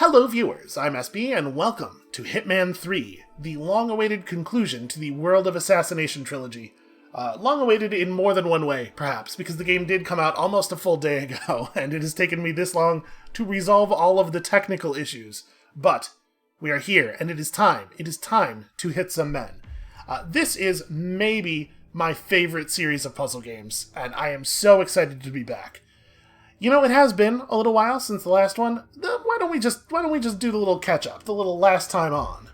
Hello viewers, I'm SB, and welcome to Hitman 3, the long-awaited conclusion to the World of Assassination trilogy. Long-awaited in more than one way, perhaps, because the game did come out almost a full day ago, and it has taken me this long to resolve all of the technical issues. But we are here, and it is time to hit some men. This is maybe my favorite series of puzzle games, and I am so excited to be back. You know, it has been a little while since the last one. Why don't we just do the little catch-up, the little last time on?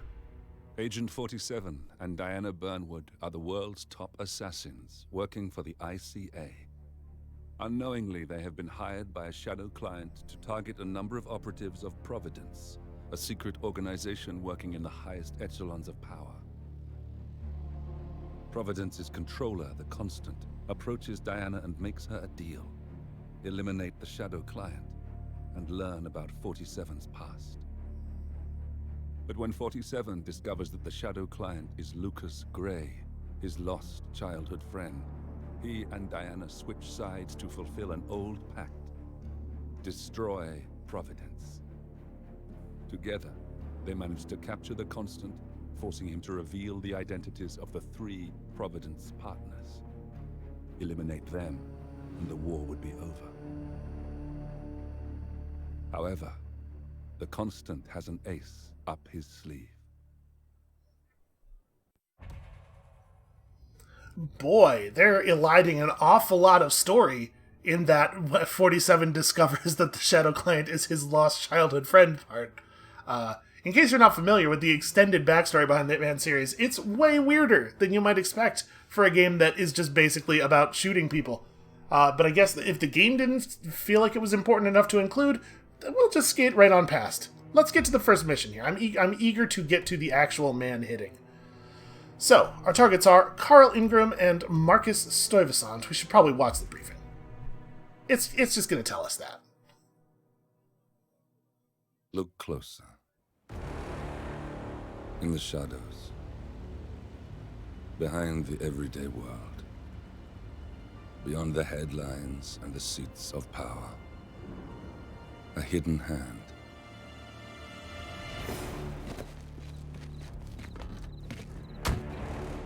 Agent 47 and Diana Burnwood are the world's top assassins, working for the ICA. Unknowingly, they have been hired by a shadow client to target a number of operatives of Providence, a secret organization working in the highest echelons of power. Providence's controller, the Constant, approaches Diana and makes her a deal. Eliminate the shadow client, and learn about 47's past. But when 47 discovers that the shadow client is Lucas Gray, his lost childhood friend, he and Diana switch sides to fulfill an old pact: destroy Providence. Together, they manage to capture the Constant, forcing him to reveal the identities of the 3 Providence partners. Eliminate them, and the war would be over. However, the Constant has an ace up his sleeve. Boy, they're eliding an awful lot of story in that 47 discovers that the shadow client is his lost childhood friend part. In case you're not familiar with the extended backstory behind the Hitman series, it's way weirder than you might expect for a game that is just basically about shooting people. But I guess if the game didn't feel like it was important enough to include, we'll just skate right on past. Let's get to the first mission here. I'm eager to get to the actual man-hitting. So, our targets are Carl Ingram and Marcus Stuyvesant. We should probably watch the briefing. It's just going to tell us that. Look closer. In the shadows. Behind the everyday world. Beyond the headlines and the seats of power. A hidden hand.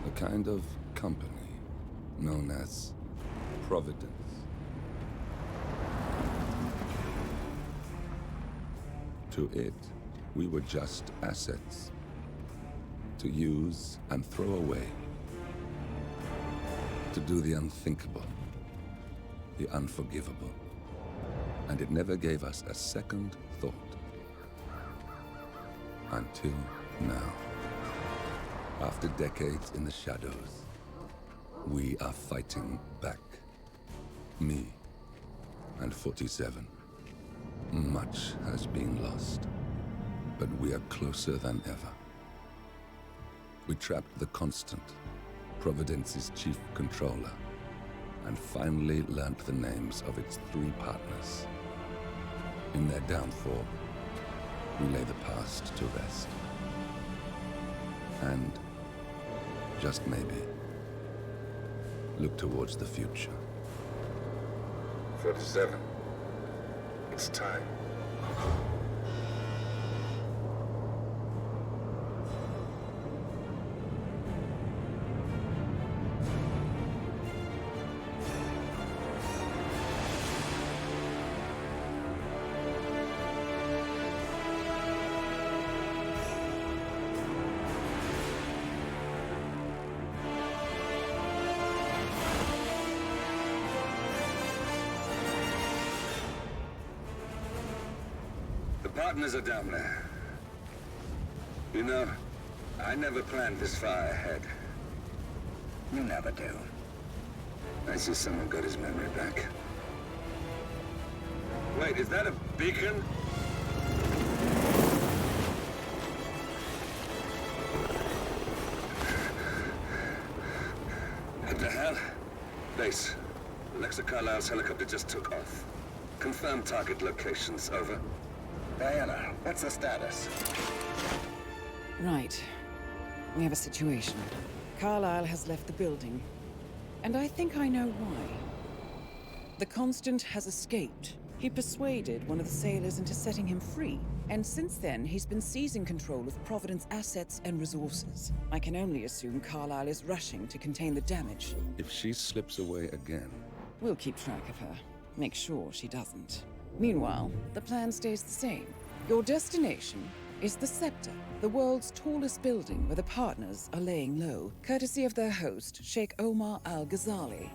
A kind of company known as Providence. To it, we were just assets. To use and throw away. To do the unthinkable. The unforgivable. And it never gave us a second thought. Until now. After decades in the shadows, we are fighting back. Me and 47. Much has been lost, but we are closer than ever. We trapped the Constant, Providence's chief controller, and finally learnt the names of its 3 partners. In their downfall, we lay the past to rest. And, just maybe, look towards the future. 47. It's time. Partners are down there. You know, I never planned this far ahead. You never do. I see someone got his memory back. Wait, is that a beacon? What the hell? Base. Alexa Carlisle's helicopter just took off. Confirm target locations, over. Diana, what's the status? Right. We have a situation. Carlisle has left the building. And I think I know why. The Constant has escaped. He persuaded one of the sailors into setting him free, and since then he's been seizing control of Providence assets and resources. I can only assume Carlyle is rushing to contain the damage. If she slips away again... We'll keep track of her. Make sure she doesn't. Meanwhile, the plan stays the same. Your destination is the Scepter, the world's tallest building where the partners are laying low, courtesy of their host, Sheikh Omar Al-Ghazali.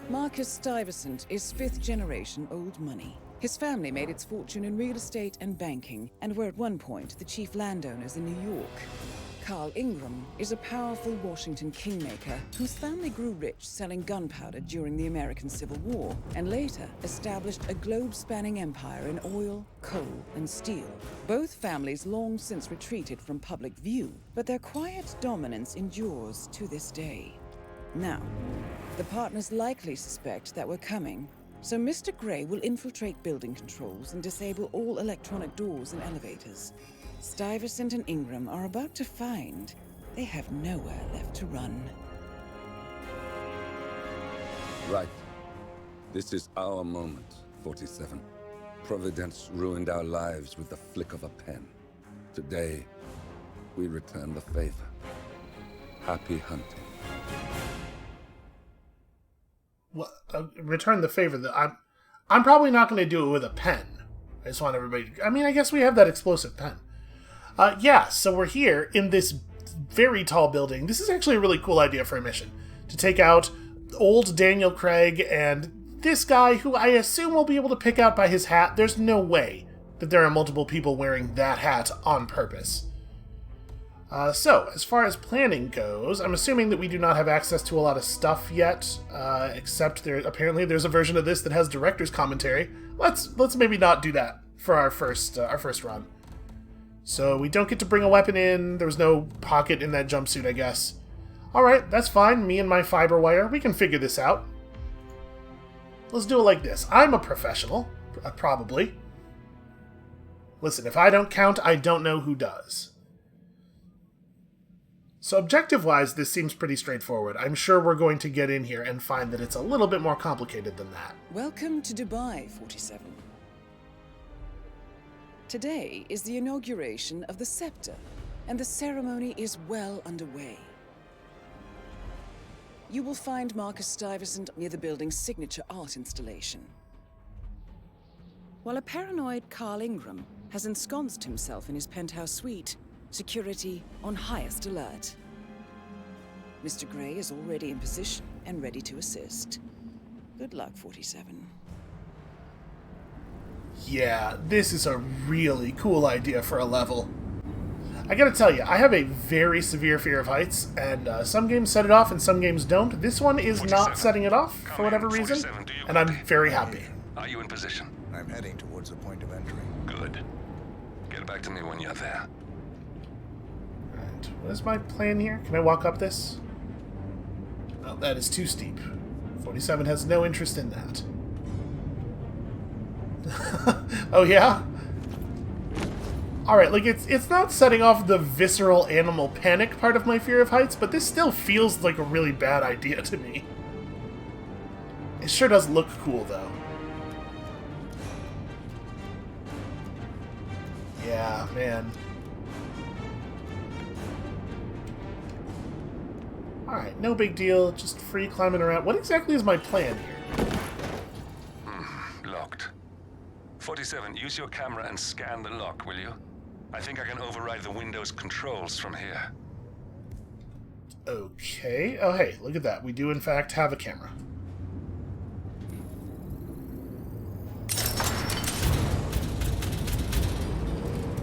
Marcus Stuyvesant is fifth-generation old money. His family made its fortune in real estate and banking, and were at one point the chief landowners in New York. Carl Ingram is a powerful Washington kingmaker whose family grew rich selling gunpowder during the American Civil War, and later established a globe-spanning empire in oil, coal, and steel. Both families long since retreated from public view, but their quiet dominance endures to this day. Now, the partners likely suspect that we're coming, so Mr. Gray will infiltrate building controls and disable all electronic doors and elevators. Stuyvesant and Ingram are about to find they have nowhere left to run. Right. This is our moment, 47. Providence ruined our lives with the flick of a pen. Today, we return the favor. Happy hunting. Well, return the favor. I'm probably not going to do it with a pen. I just want everybody to... I mean, I guess we have that explosive pen. Yeah, so we're here in this very tall building. This is actually a really cool idea for a mission. To take out old Daniel Craig and this guy, who I assume we'll be able to pick out by his hat. There's no way that there are multiple people wearing that hat on purpose. So, as far as planning goes, I'm assuming that we do not have access to a lot of stuff yet, except apparently there's a version of this that has director's commentary. Let's maybe not do that for our first run. So we don't get to bring a weapon in. There was no pocket in that jumpsuit, I guess. Alright, that's fine. Me and my fiber wire. We can figure this out. Let's do it like this. I'm a professional. Probably. Listen, if I don't count, I don't know who does. So objective-wise, this seems pretty straightforward. I'm sure we're going to get in here and find that it's a little bit more complicated than that. Welcome to Dubai, 47. Today is the inauguration of the Scepter, and the ceremony is well underway. You will find Marcus Stuyvesant near the building's signature art installation, while a paranoid Carl Ingram has ensconced himself in his penthouse suite, security on highest alert. Mr. Gray is already in position and ready to assist. Good luck, 47. Yeah, this is a really cool idea for a level. I gotta tell you, I have a very severe fear of heights, and some games set it off and some games don't. This one is not setting it off for whatever reason, and I'm very happy. Are you in position? I'm heading towards the point of entry. Good. Get back to me when you're there. Alright, what is my plan here? Can I walk up this? Oh, that is too steep. 47 has no interest in that. Oh yeah? Alright, like it's not setting off the visceral animal panic part of my fear of heights, but this still feels like a really bad idea to me. It sure does look cool though. Yeah, man. Alright, no big deal, just free climbing around. What exactly is my plan here? Locked. 47, use your camera and scan the lock, will you? I think I can override the Windows controls from here. Okay. Oh, hey, look at that. We do, in fact, have a camera.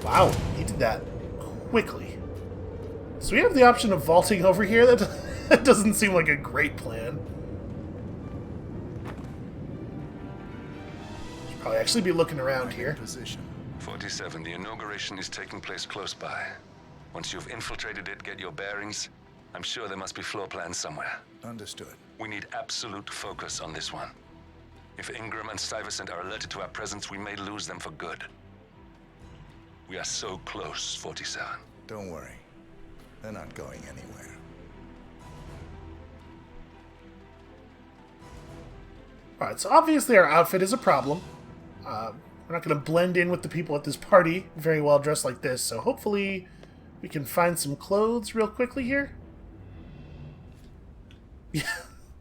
Wow, he did that quickly. So we have the option of vaulting over here? That doesn't seem like a great plan. Should probably actually be looking around here. 47, the inauguration is taking place close by. Once you've infiltrated it, get your bearings. I'm sure there must be floor plans somewhere. Understood. We need absolute focus on this one. If Ingram and Stuyvesant are alerted to our presence, we may lose them for good. We are so close, 47. Don't worry. They're not going anywhere. Alright, so obviously our outfit is a problem. We're not going to blend in with the people at this party very well dressed like this, so hopefully we can find some clothes real quickly here. Yeah,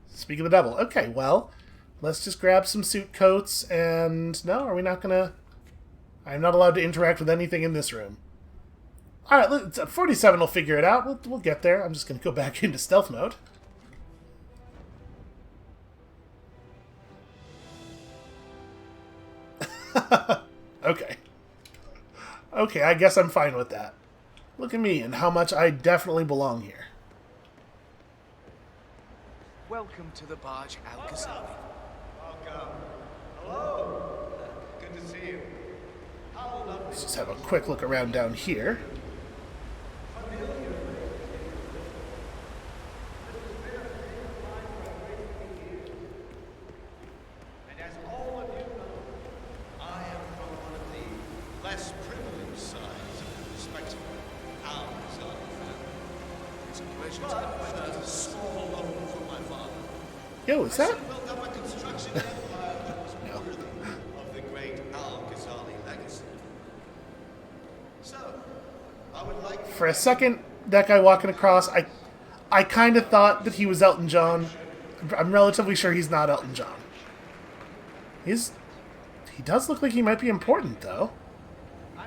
speak of the devil. Okay, well, let's just grab some suit coats, and no, are we not going to... I'm not allowed to interact with anything in this room. Alright, 47 will figure it out. We'll get there. I'm just going to go back into stealth mode. Okay. Okay, I guess I'm fine with that. Look at me and how much I definitely belong here. Welcome to the barge, Al-Ghazali. Welcome. Hello. Good to see you. How lovely. Let's just have a quick look around down here. And as all of you know, I am from one of the less privileged sides of the respectable Al-Ghazali family. It's a pleasure But to with a small loan from my father, Yo, is that... I built up a construction empire that was No. worthy of the great Al-Ghazali legacy. So, I would like For a second, that guy walking across, I kind of thought that he was Elton John. I'm relatively sure he's not Elton John. He does look like he might be important, though. I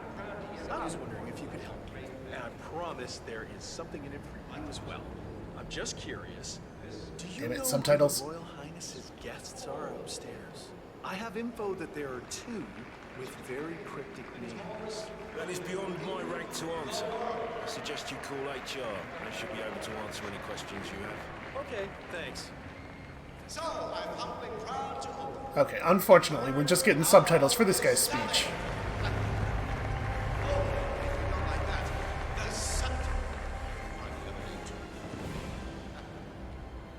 was wondering if you could help me. And I promise there is something in it for you as well. I'm just curious. Do you Damn it, know subtitles. who the Royal Highness's guests are upstairs? I have info that there are two with very cryptic names. That is beyond my rank to answer. I suggest you call HR. They should be able to answer any questions you have. Okay, thanks. So, I'm humbly proud to open Okay, unfortunately, we're just getting subtitles for this guy's speech. like that. The scepter.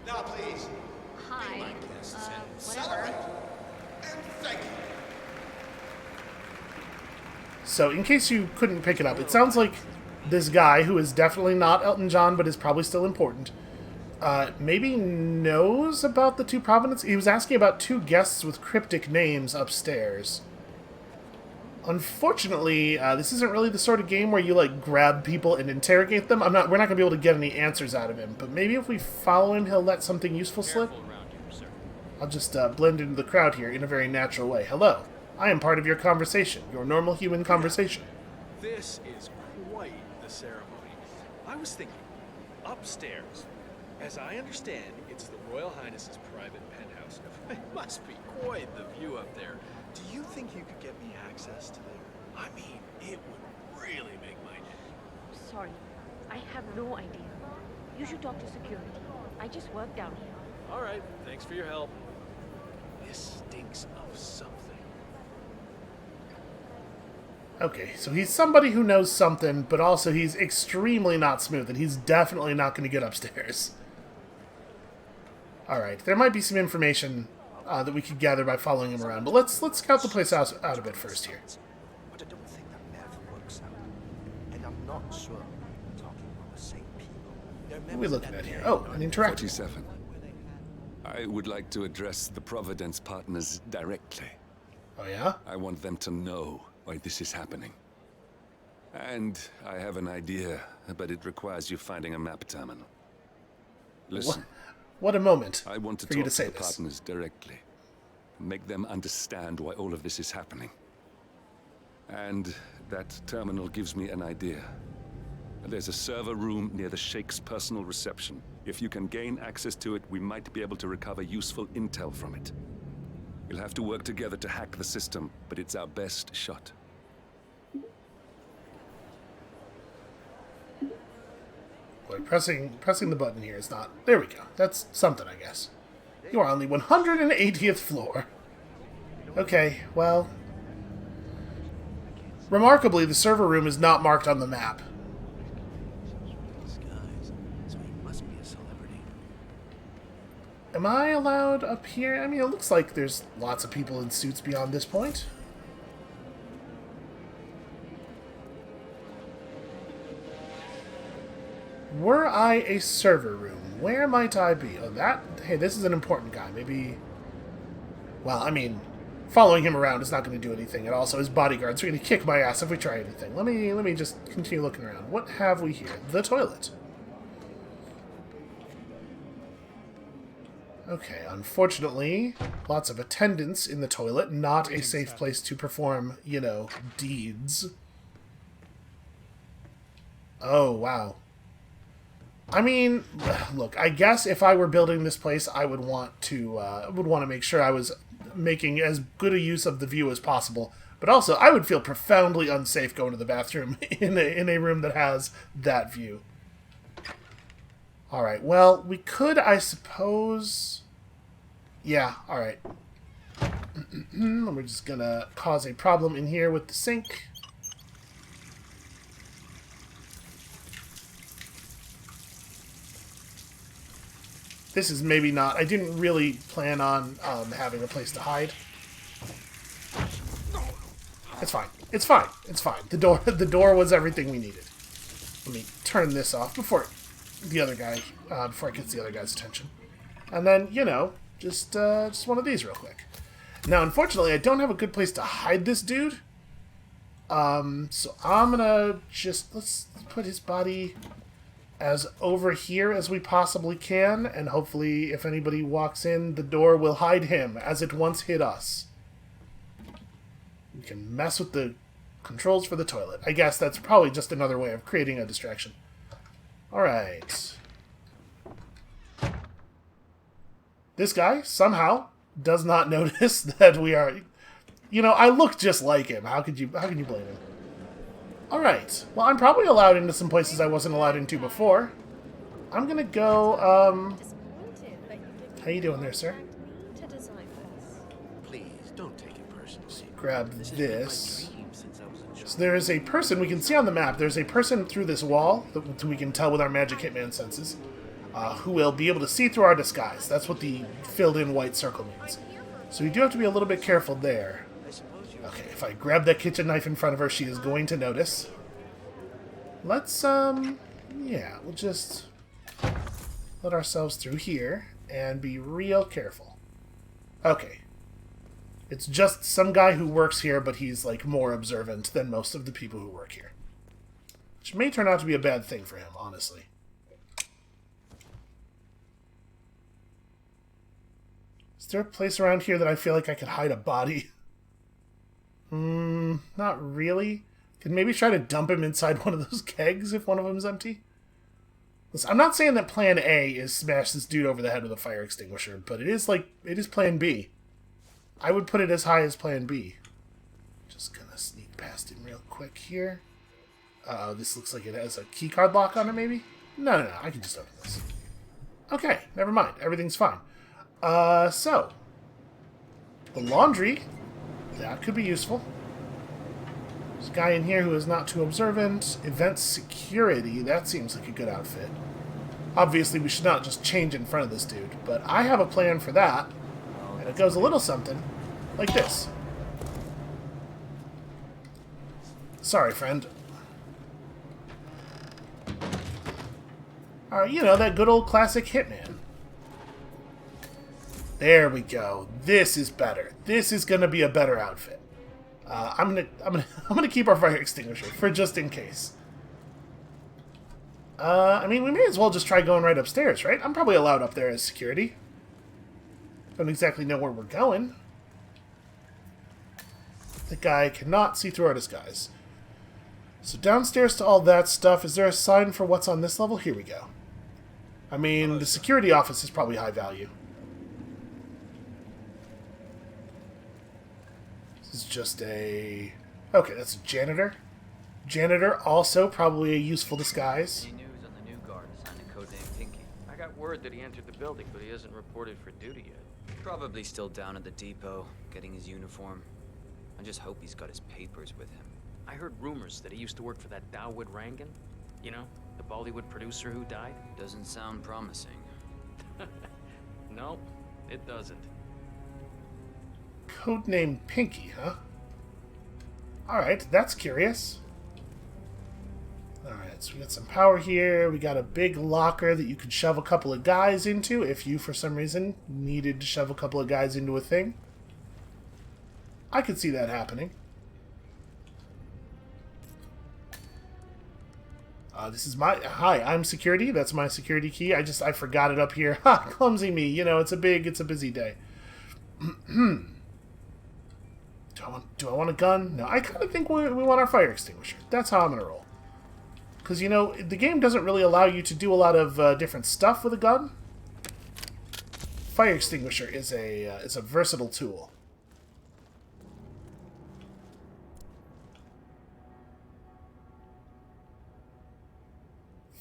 Now, please, Hi. my guests and Whatever. celebrate. And thank you. So, in case you couldn't pick it up, it sounds like this guy, who is definitely not Elton John, but is probably still important, maybe knows about the two provenance. He was asking about two guests with cryptic names upstairs. Unfortunately, this isn't really the sort of game where you, like, grab people and interrogate them. We're not going to be able to get any answers out of him, but maybe if we follow him, he'll let something useful slip. I'll just blend into the crowd here in a very natural way. Hello, I am part of your conversation, your normal human conversation. This is quite the ceremony. I was thinking, upstairs. As I understand, it's the Royal Highness's private penthouse. It must be quite the view up there. Do you think you could get me access to there? I mean, it would really make my day. Sorry, I have no idea. You should talk to security. I just work down here. All right, thanks for your help. This stinks of something. Okay, so he's somebody who knows something, but also he's extremely not smooth, and he's definitely not going to get upstairs. Alright, there might be some information that we could gather by following him around, but let's scout the place out a bit first here. But I don't think that math works out. And I'm not sure we're talking about the same people. What are we looking at here? Oh, an interaction. 47. I would like to address the Providence partners directly. Oh, yeah? I want them to know why this is happening. And I have an idea, but it requires you finding a map terminal. Listen. What a moment I want to for you talk to say to the this. partners directly. Make them understand why all of this is happening. And that terminal gives me an idea. There's a server room near the Sheikh's personal reception. If you can gain access to it, we might be able to recover useful intel from it. We'll have to work together to hack the system, but it's our best shot. Boy, pressing the button here is not... There we go. That's something, I guess. You are on the 180th floor. Okay, well... Remarkably, the server room is not marked on the map. Disguise. So he must be a celebrity. Am I allowed up here? I mean, it looks like there's lots of people in suits beyond this point. Were I a server room, where might I be? Oh, that... Hey, this is an important guy. Maybe... Well, I mean, following him around is not going to do anything, and also his bodyguards are going to kick my ass if we try anything. Let me just continue looking around. What have we here? The toilet. Okay, unfortunately, lots of attendants in the toilet, not a safe place to perform, you know, deeds. Oh, wow. I mean, look, I guess if I were building this place, I would want to make sure I was making as good a use of the view as possible. But also, I would feel profoundly unsafe going to the bathroom in a room that has that view. Alright, well, we could, I suppose... Yeah, alright. We're just gonna cause a problem in here with the sink. This is maybe not... I didn't really plan on having a place to hide. It's fine. It's fine. It's fine. The door was everything we needed. Let me turn this off before the other guy, before it gets the other guy's attention. And then, you know, just one of these real quick. Now, unfortunately, I don't have a good place to hide this dude. So I'm gonna just... Let's put his body as over here as we possibly can, and hopefully if anybody walks in, the door will hide him, as it once hid us. We can mess with the controls for the toilet. I guess that's probably just another way of creating a distraction. Alright. This guy, somehow, does not notice that we are... You know, I look just like him. How can you blame him? Alright. Well, I'm probably allowed into some places I wasn't allowed into before. I'm gonna go, How you doing there, sir? Please, don't take it personally. Grab this. So there is a person, we can see on the map, there's a person through this wall, that we can tell with our magic hitman senses, who will be able to see through our disguise. That's what the filled-in white circle means. So we do have to be a little bit careful there. Okay, if I grab that kitchen knife in front of her, she is going to notice. Let's, yeah, we'll just let ourselves through here and be real careful. Okay. It's just some guy who works here, but he's, like, more observant than most of the people who work here. Which may turn out to be a bad thing for him, honestly. Is there a place around here that I feel like I could hide a body? Not really. Could maybe try to dump him inside one of those kegs if one of them's empty? Listen, I'm not saying that plan A is smash this dude over the head with a fire extinguisher, but it is plan B. I would put it as high as plan B. Just gonna sneak past him real quick here. Uh-oh, this looks like it has a keycard lock on it, maybe? No, I can just open this. Okay, never mind. Everything's fine. So. The laundry. That could be useful. There's a guy in here who is not too observant. Event security. That seems like a good outfit. Obviously, we should not just change in front of this dude, but I have a plan for that. And it goes a little something like this. Sorry, friend. Alright, you know, that good old classic Hitman. There we go. This is better. This is gonna be a better outfit. I'm gonna keep our fire extinguisher for just in case. I mean, we may as well just try going right upstairs, right? I'm probably allowed up there as security. Don't exactly know where we're going. The guy cannot see through our disguise. So downstairs to all that stuff, is there a sign for what's on this level? Here we go. I mean, the security office is probably high value. This is just a... Okay, that's a janitor. Janitor, also probably a useful disguise. News on the new guard assigned to codename Pinky. I got word that he entered the building, but he hasn't reported for duty yet. Probably still down at the depot, getting his uniform. I just hope he's got his papers with him. I heard rumors that he used to work for that Dawood Rangan. You know, the Bollywood producer who died. Doesn't sound promising. No, it doesn't. Codename Pinky, huh? Alright, that's curious. Alright, so we got some power here. We got a big locker that you could shove a couple of guys into if you, for some reason, needed to shove a couple of guys into a thing. I could see that happening. This is my... Hi, I'm security. That's my security key. I forgot it up here. Ha! Clumsy me. You know, it's a busy day. Do I want a gun? No, I kind of think we want our fire extinguisher. That's how I'm going to roll. Because, you know, the game doesn't really allow you to do a lot of different stuff with a gun. Fire extinguisher is a versatile tool.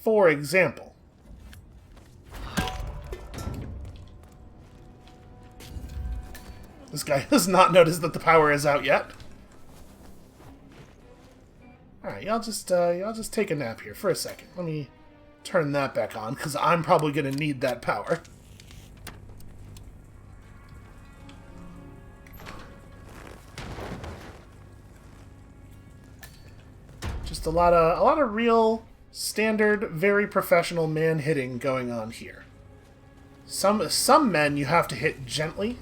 For example, this guy has not noticed that the power is out yet. Alright, y'all just take a nap here for a second. Let me turn that back on, because I'm probably going to need that power. Just a lot of real standard, very professional man hitting going on here. Some men you have to hit gently.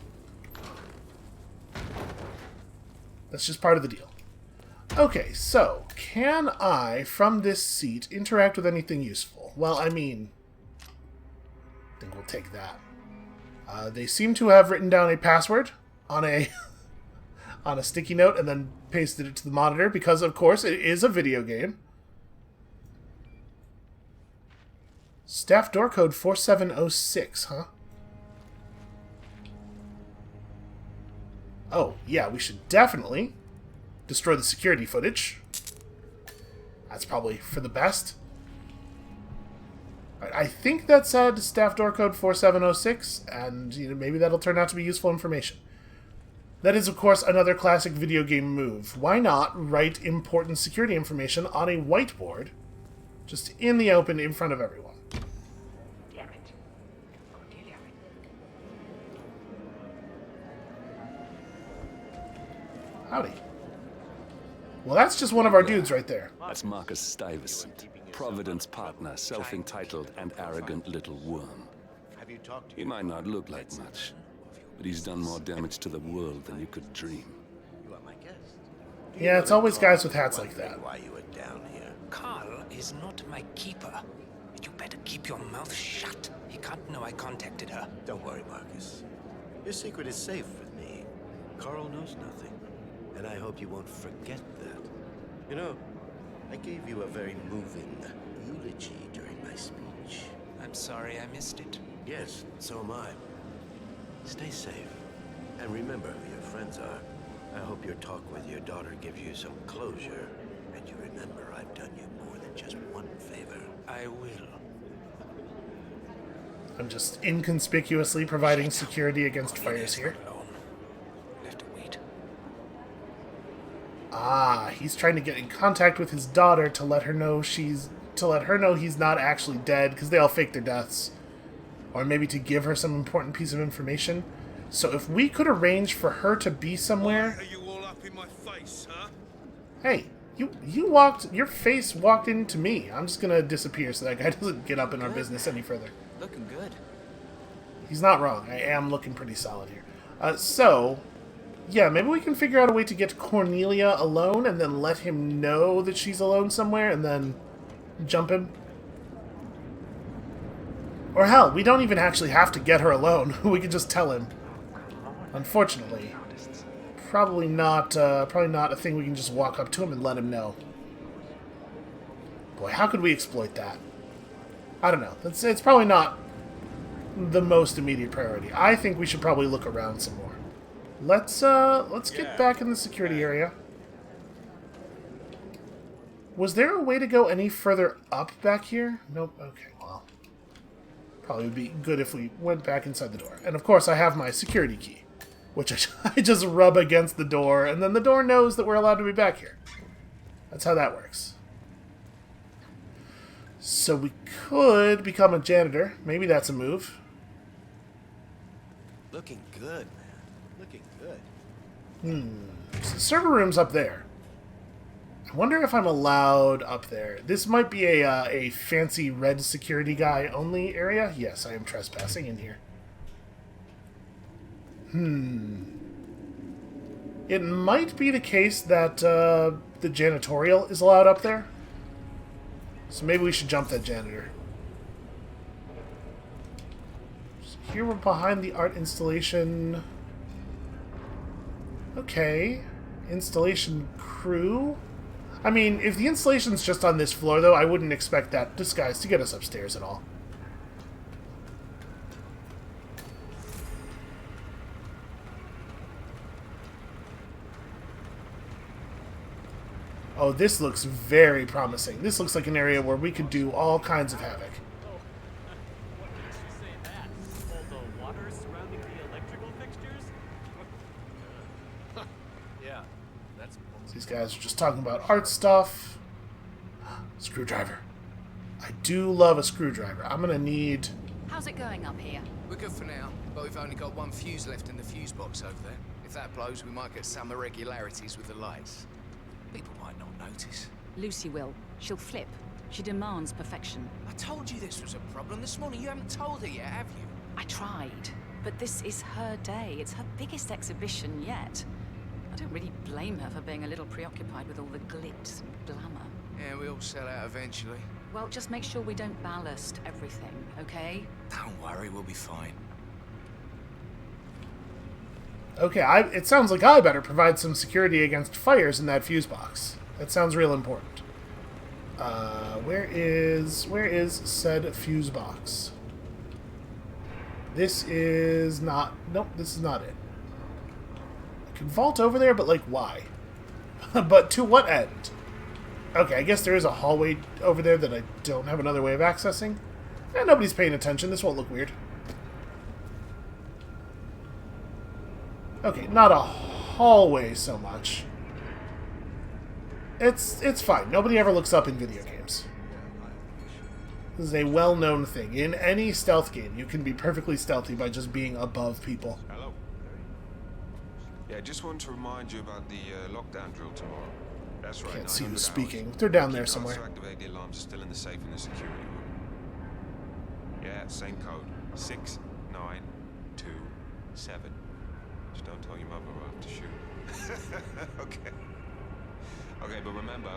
That's just part of the deal. Okay, so, can I, from this seat, interact with anything useful? Well, I mean, I think we'll take that. They seem to have written down a password on a on a sticky note and then pasted it to the monitor because, of course, it is a video game. Staff door code 4706, huh? Oh, yeah, we should definitely destroy the security footage. That's probably for the best. Right, I think that said staff door code 4706, and you know, maybe that'll turn out to be useful information. That is, of course, another classic video game move. Why not write important security information on a whiteboard, just in the open in front of everyone? Howdy. Well, that's just one of our dudes right there. That's Marcus Stuyvesant, Providence partner, self-entitled and arrogant little worm. He might not look like much, but he's done more damage to the world than you could dream. You are my guest. Yeah, it's always guys with hats like that. Why you were down here? Carl is not my keeper. You better keep your mouth shut. He can't know I contacted her. Don't worry, Marcus. Your secret is safe with me. Carl knows nothing. And I hope you won't forget that. You know, I gave you a very moving eulogy during my speech. I'm sorry I missed it. Yes, so am I. Stay safe. And remember who your friends are. I hope your talk with your daughter gives you some closure. And you remember I've done you more than just one favor. I will. I'm just inconspicuously providing security against fires here. Ah, he's trying to get in contact with his daughter to let her know he's not actually dead, because they all fake their deaths. Or maybe to give her some important piece of information. So if we could arrange for her to be somewhere... Why are you all up in my face, huh? Hey, your face walked into me. I'm just gonna disappear so that guy doesn't get up in our business any further. Looking good. He's not wrong. I am looking pretty solid here. So... yeah, maybe we can figure out a way to get Cornelia alone and then let him know that she's alone somewhere and then jump him. Or hell, we don't even actually have to get her alone. We could just tell him. Unfortunately, probably not a thing we can just walk up to him and let him know. Boy, how could we exploit that? I don't know. It's probably not the most immediate priority. I think we should probably look around some more. Let's get back in the security area. Was there a way to go any further up back here? Nope. Okay, well. Probably would be good if we went back inside the door. And of course I have my security key, which I just rub against the door, and then the door knows that we're allowed to be back here. That's how that works. So we could become a janitor. Maybe that's a move. Looking good, man. Looking good. So the server room's up there. I wonder if I'm allowed up there. This might be a fancy red security guy only area. Yes, I am trespassing in here. It might be the case that the janitorial is allowed up there. So maybe we should jump that janitor. So here we're behind the art installation. Okay. Installation crew. I mean, if the installation's just on this floor, though, I wouldn't expect that disguise to get us upstairs at all. Oh, this looks very promising. This looks like an area where we could do all kinds of havoc. These guys are just talking about art stuff. Screwdriver. I do love a screwdriver. I'm gonna need... How's it going up here? We're good for now, but we've only got one fuse left in the fuse box over there. If that blows, we might get some irregularities with the lights. People might not notice. Lucy will. She'll flip. She demands perfection. I told you this was a problem this morning. You haven't told her yet, have you? I tried. But this is her day. It's her biggest exhibition yet. I don't really blame her for being a little preoccupied with all the glitz and glamour. Yeah, we all sell out eventually. Well, just make sure we don't ballast everything, okay? Don't worry, we'll be fine. Okay, it sounds like I better provide some security against fires in that fuse box. That sounds real important. Where is said fuse box? This is not... Nope, this is not it. I can vault over there, but, like, why? But to what end? Okay, I guess there is a hallway over there that I don't have another way of accessing. And nobody's paying attention. This won't look weird. Okay, not a hallway so much. It's fine. Nobody ever looks up in video games. This is a well-known thing. In any stealth game, you can be perfectly stealthy by just being above people. Hello. Yeah, just wanted to remind you about the lockdown drill tomorrow. That's right. Can't see who's 900 speaking. hours. They're down there Key cards somewhere. to activate the alarms are still in the safe in the security room. Yeah, same code. 6927. Just don't tell your mother or I'll have to shoot. Okay. Okay, but remember,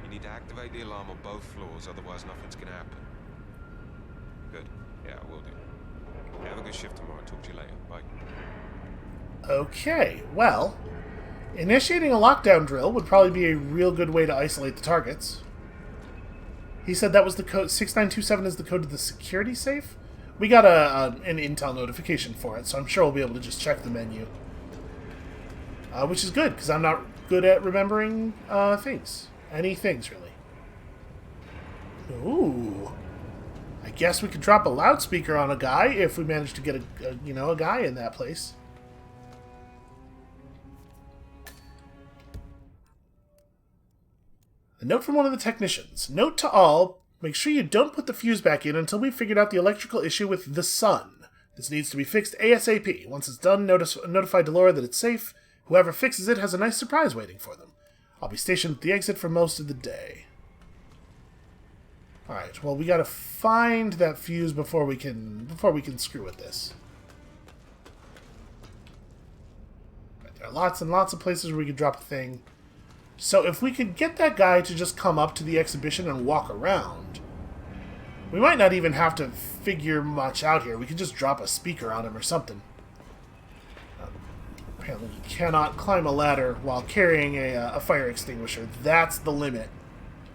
you need to activate the alarm on both floors, otherwise nothing's gonna happen. Good. Yeah, I will do. Yeah, have a good shift tomorrow. Talk to you later. Bye. Okay, well, initiating a lockdown drill would probably be a real good way to isolate the targets. He said that was the code. 6927 is the code to the security safe. We got an intel notification for it, so I'm sure we'll be able to just check the menu. Which is good, because I'm not good at remembering things. Any things, really. Ooh. I guess we could drop a loudspeaker on a guy if we manage to get a guy in that place. A note from one of the technicians. Note to all, make sure you don't put the fuse back in until we've figured out the electrical issue with the sun. This needs to be fixed ASAP. Once it's done, notify Delora that it's safe. Whoever fixes it has a nice surprise waiting for them. I'll be stationed at the exit for most of the day. Alright, well, we gotta find that fuse before we can screw with this. Right, there are lots and lots of places where we could drop a thing. So if we could get that guy to just come up to the exhibition and walk around, we might not even have to figure much out here. We could just drop a speaker on him or something. Apparently you cannot climb a ladder while carrying a fire extinguisher. That's the limit.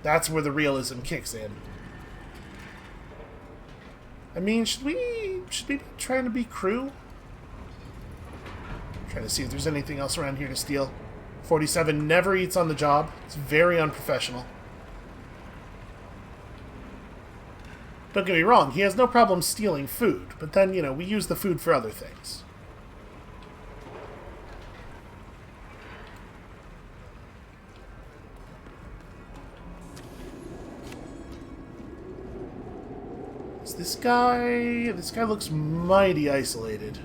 That's where the realism kicks in. I mean, should we be trying to be crew? Trying to see if there's anything else around here to steal. 47 never eats on the job. It's very unprofessional. Don't get me wrong, he has no problem stealing food, but then, we use the food for other things. This guy looks mighty isolated.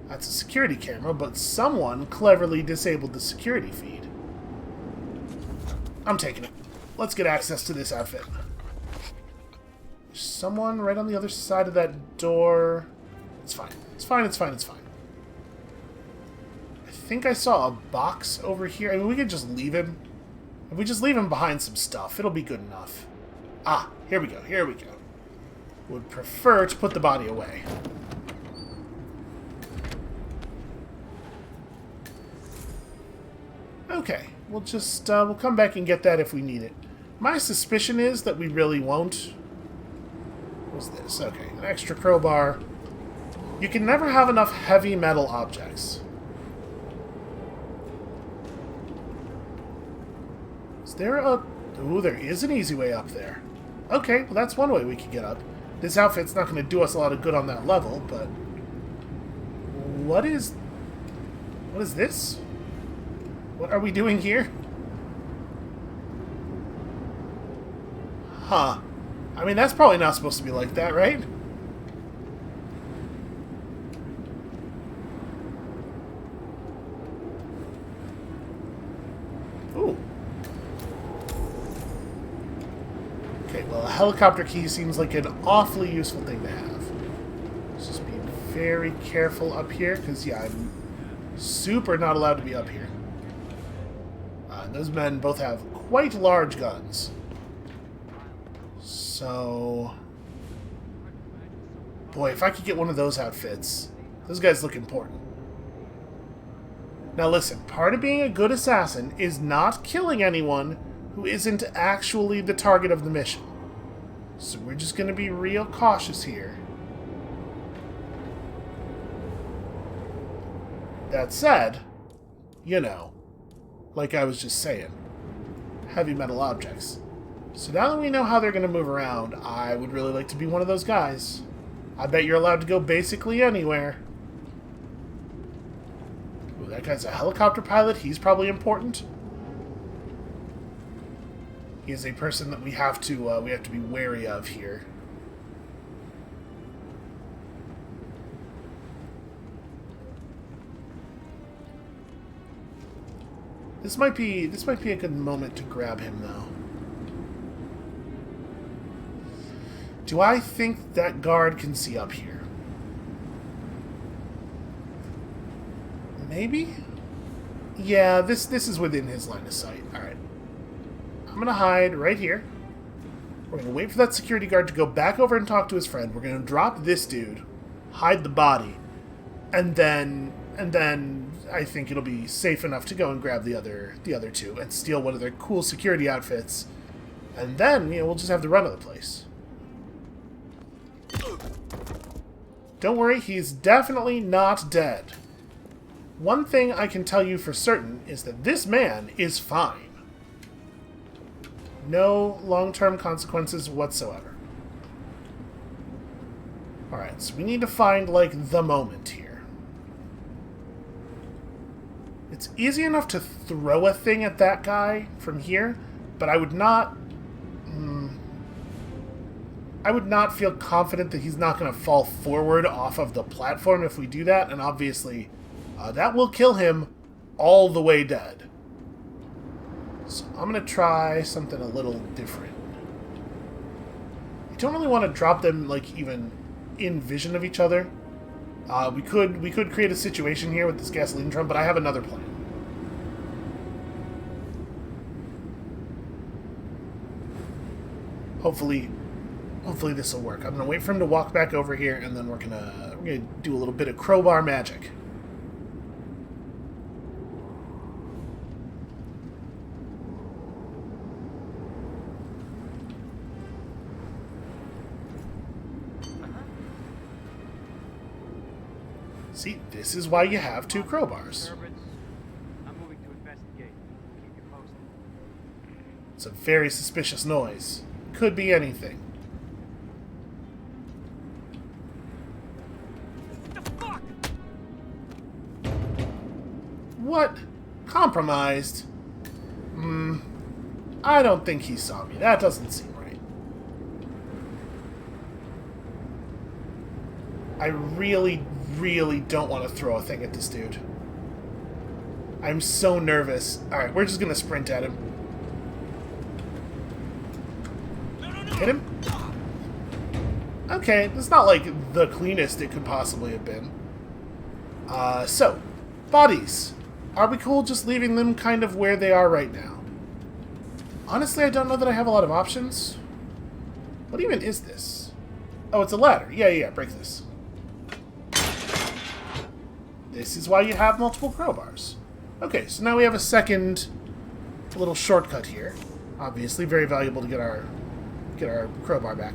That's a security camera, but someone cleverly disabled the security feed. I'm taking it. Let's get access to this outfit. There's someone right on the other side of that door. It's fine. It's fine, it's fine, it's fine. I think I saw a box over here. I mean, we could just leave him. If we just leave him behind some stuff, it'll be good enough. Ah, here we go, here we go. Would prefer to put the body away. Okay, we'll just, we'll come back and get that if we need it. My suspicion is that we really won't. What's this? Okay, an extra crowbar. You can never have enough heavy metal objects. Is there a... Ooh, there is an easy way up there. Okay, well that's one way we could get up. This outfit's not going to do us a lot of good on that level, but... What is this? What are we doing here? Huh. I mean, that's probably not supposed to be like that, right? Ooh. Okay, well, a helicopter key seems like an awfully useful thing to have. Let's just be very careful up here, because, yeah, I'm super not allowed to be up here. Those men both have quite large guns. So... Boy, if I could get one of those outfits, those guys look important. Now listen, part of being a good assassin is not killing anyone who isn't actually the target of the mission. So we're just going to be real cautious here. That said, you know, like I was just saying, heavy metal objects. So now that we know how they're going to move around, I would really like to be one of those guys. I bet you're allowed to go basically anywhere. Ooh, that guy's a helicopter pilot. He's probably important. He is a person that we have to be wary of here. This might be a good moment to grab him, though. Do I think that guard can see up here? Maybe? Yeah, this is within his line of sight. Alright. I'm going to hide right here. We're going to wait for that security guard to go back over and talk to his friend. We're going to drop this dude, hide the body, and then I think it'll be safe enough to go and grab the other two and steal one of their cool security outfits. And then, you know, we'll just have the run of the place. Don't worry, he's definitely not dead. One thing I can tell you for certain is that this man is fine. No long-term consequences whatsoever. Alright, so we need to find, like, the moment here. It's easy enough to throw a thing at that guy from here, but I would not... I would not feel confident that he's not going to fall forward off of the platform if we do that, and obviously that will kill him all the way dead. So I'm going to try something a little different. I don't really want to drop them, like, even in vision of each other. We could create a situation here with this gasoline drum, but I have another plan. Hopefully this will work. I'm gonna wait for him to walk back over here, and then we're gonna do a little bit of crowbar magic. See, this is why you have two crowbars. I'm moving to investigate. Keep you posted. It's a very suspicious noise. Could be anything. What? Compromised? I don't think he saw me. That doesn't seem right. I really, really don't want to throw a thing at this dude. I'm so nervous. Alright, we're just gonna sprint at him. Hit him? Okay, it's not like the cleanest it could possibly have been. So, bodies. are we cool just leaving them kind of where they are right now? Honestly, I don't know that I have a lot of options. What even is this? Oh, it's a ladder. Yeah, break this. This is why you have multiple crowbars. Okay, so now we have a second little shortcut here. Obviously, very valuable to get our crowbar back.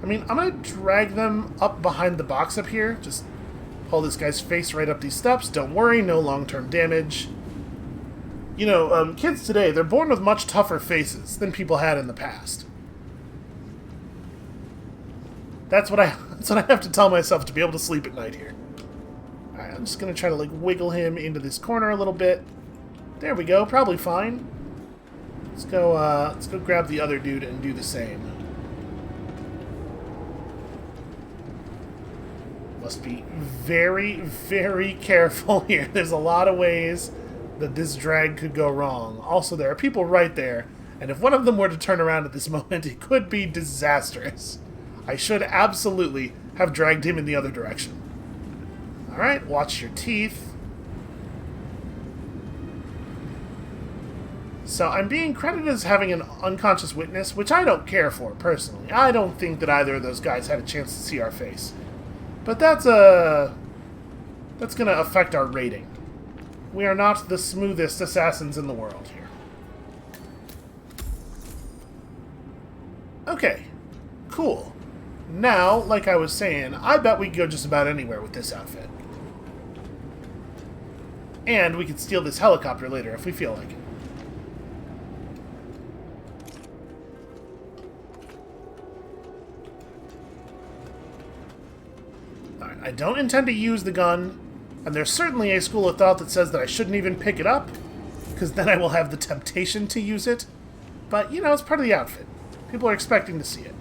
I mean, I'm going to drag them up behind the box up here. Just pull this guy's face right up these steps. Don't worry, no long-term damage. You know, kids today, they're born with much tougher faces than people had in the past. That's what I have to tell myself to be able to sleep at night here. Alright, I'm just going to try to, like, wiggle him into this corner a little bit. There we go, probably fine. Let's go grab the other dude and do the same. Must be very, very careful here. There's a lot of ways that this drag could go wrong. Also, there are people right there, and if one of them were to turn around at this moment, it could be disastrous. I should absolutely have dragged him in the other direction. Alright, watch your teeth. So I'm being credited as having an unconscious witness, which I don't care for, personally. I don't think that either of those guys had a chance to see our face. But that's going to affect our rating. We are not the smoothest assassins in the world here. Okay, cool. Now, like I was saying, I bet we could go just about anywhere with this outfit. And we could steal this helicopter later if we feel like it. Alright, I don't intend to use the gun, and there's certainly a school of thought that says that I shouldn't even pick it up, because then I will have the temptation to use it. But, you know, it's part of the outfit. People are expecting to see it.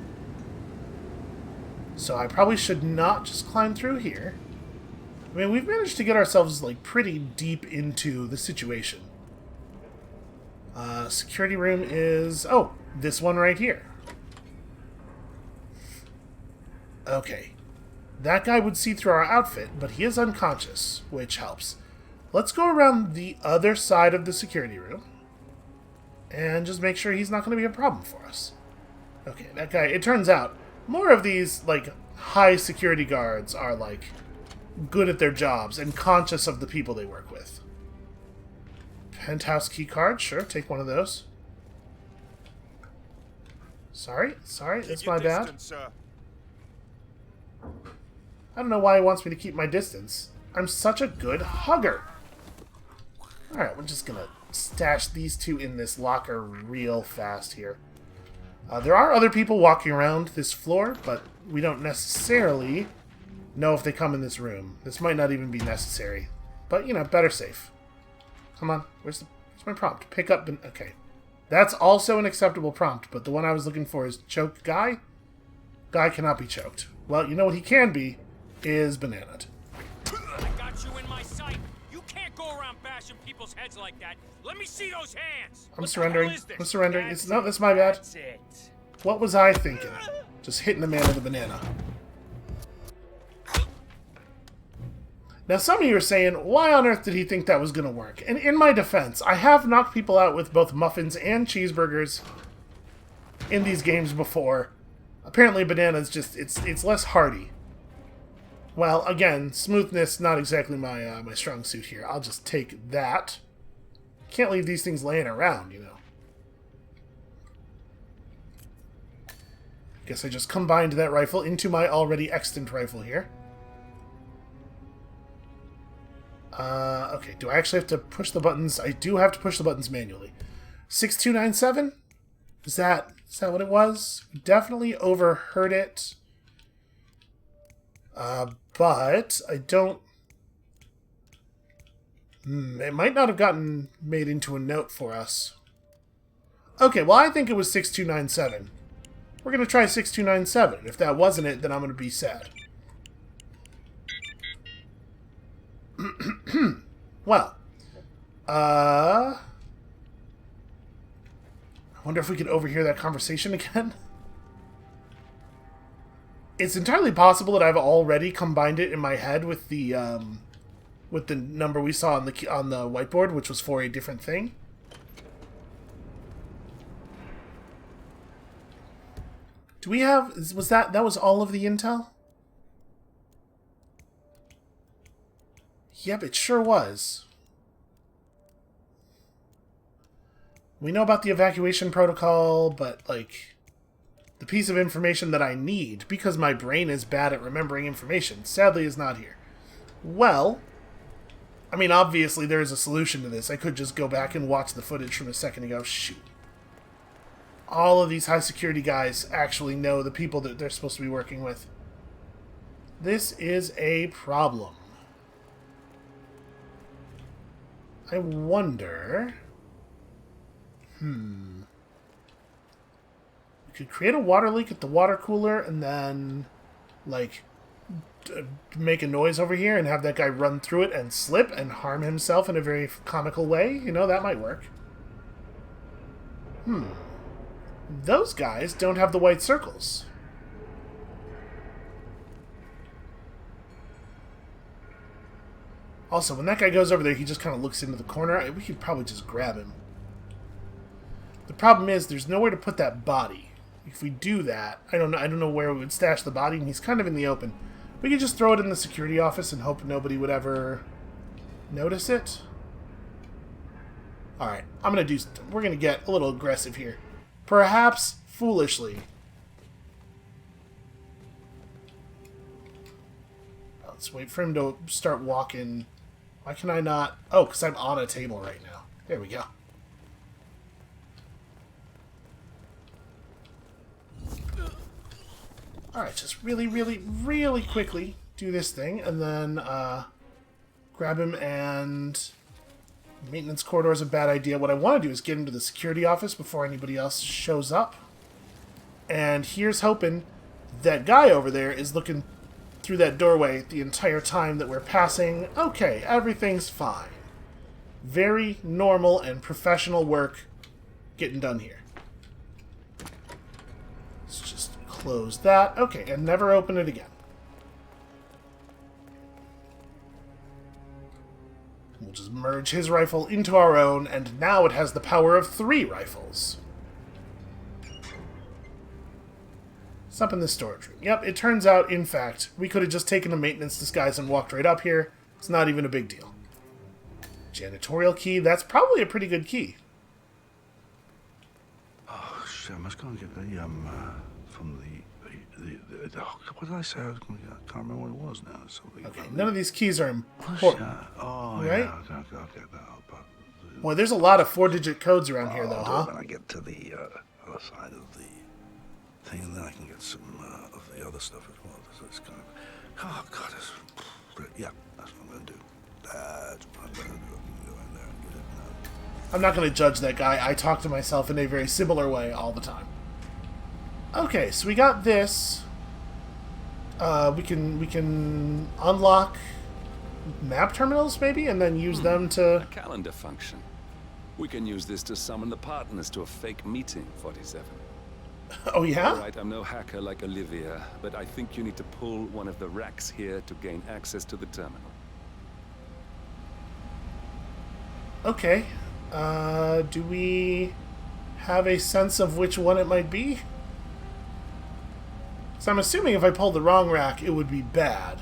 So I probably should not just climb through here. I mean, we've managed to get ourselves, like, pretty deep into the situation. Security room is... oh, this one right here. Okay. That guy would see through our outfit, but he is unconscious, which helps. Let's go around the other side of the security room. And just make sure he's not going to be a problem for us. Okay, that guy... it turns out, more of these, like, high security guards are, like... good at their jobs and conscious of the people they work with. Penthouse key card, sure, take one of those. Sorry, that's my bad. I don't know why he wants me to keep my distance. I'm such a good hugger. Alright, we're just gonna stash these two in this locker real fast here. There are other people walking around this floor, but we don't necessarily know if they come in this room. This might not even be necessary. But, you know, better safe. Come on. Where's my prompt? Pick up... okay. That's also an acceptable prompt, but the one I was looking for is choke guy? Guy cannot be choked. Well, you know what he can be is bananaed. I got you in my sight. You can't go around bashing people's heads like that. Let me see those hands. I'm surrendering. I'm surrendering. No, that's my bad. That's it. What was I thinking? Just hitting the man with a banana. Now, some of you are saying, why on earth did he think that was going to work? And in my defense, I have knocked people out with both muffins and cheeseburgers in these games before. Apparently, bananas just, it's less hearty. Well, again, smoothness, not exactly my my strong suit here. I'll just take that. Can't leave these things laying around, you know. Guess I just combined that rifle into my already extant rifle here. Okay, do I actually have to push the buttons? I do have to push the buttons manually. 6297? Is that what it was? We definitely overheard it. But I don't... it might not have gotten made into a note for us. Okay, well, I think it was 6297. We're going to try 6297. If that wasn't it, then I'm going to be sad. Well, I wonder if we could overhear that conversation again. It's entirely possible that I've already combined it in my head with the with the number we saw on the whiteboard, which was for a different thing. Do we have... Was that was all of the intel? Yep, it sure was. We know about the evacuation protocol, but, like, the piece of information that I need, because my brain is bad at remembering information, sadly is not here. Well, I mean, obviously there is a solution to this. I could just go back and watch the footage from a second ago. Shoot. All of these high security guys actually know the people that they're supposed to be working with. This is a problem. I wonder... We could create a water leak at the water cooler and then, like, make a noise over here and have that guy run through it and slip and harm himself in a very comical way. You know, that might work. Those guys don't have the white circles. Also, when that guy goes over there, he just kind of looks into the corner. We could probably just grab him. The problem is, there's nowhere to put that body. If we do that, I don't know where we would stash the body, and he's kind of in the open. We could just throw it in the security office and hope nobody would ever notice it. Alright, we're gonna get a little aggressive here. Perhaps foolishly. Let's wait for him to start walking. Why can I not? Oh, because I'm on a table right now. There we go. Alright, just really, really, really quickly do this thing, and then grab him, and maintenance corridor is a bad idea. What I want to do is get him to the security office before anybody else shows up. And here's hoping that guy over there is looking through that doorway the entire time that we're passing. Okay, everything's fine. Very normal and professional work getting done here. Let's just close that. Okay, and never open it again. We'll just merge his rifle into our own, and now it has the power of 3 rifles. It's up in the storage room. Yep, it turns out, in fact, we could have just taken a maintenance disguise and walked right up here. It's not even a big deal. Janitorial key, that's probably a pretty good key. Oh, shit, I must go and get the, from the what did I say I was going to get? I can't remember what it was now. Something okay, none of these keys are important. Oh, right? Yeah, I'll get that. Well, there's a lot of 4-digit codes around here, though, I'll do huh? it when I get to the other side of the thing, and then I can get some of the other stuff as well. So it's kind of, oh, God, yeah, that's what I'm going to do. That's what I'm going to do. I can go in there and get it now. I'm not going to judge that guy. I talk to myself in a very similar way all the time. Okay, so we got this. We can unlock map terminals, maybe, and then use them to... A calendar function. We can use this to summon the partners to a fake meeting, 47. Oh, yeah? Alright, I'm no hacker like Olivia, but I think you need to pull one of the racks here to gain access to the terminal. Okay. Do we have a sense of which one it might be? So I'm assuming if I pulled the wrong rack, it would be bad.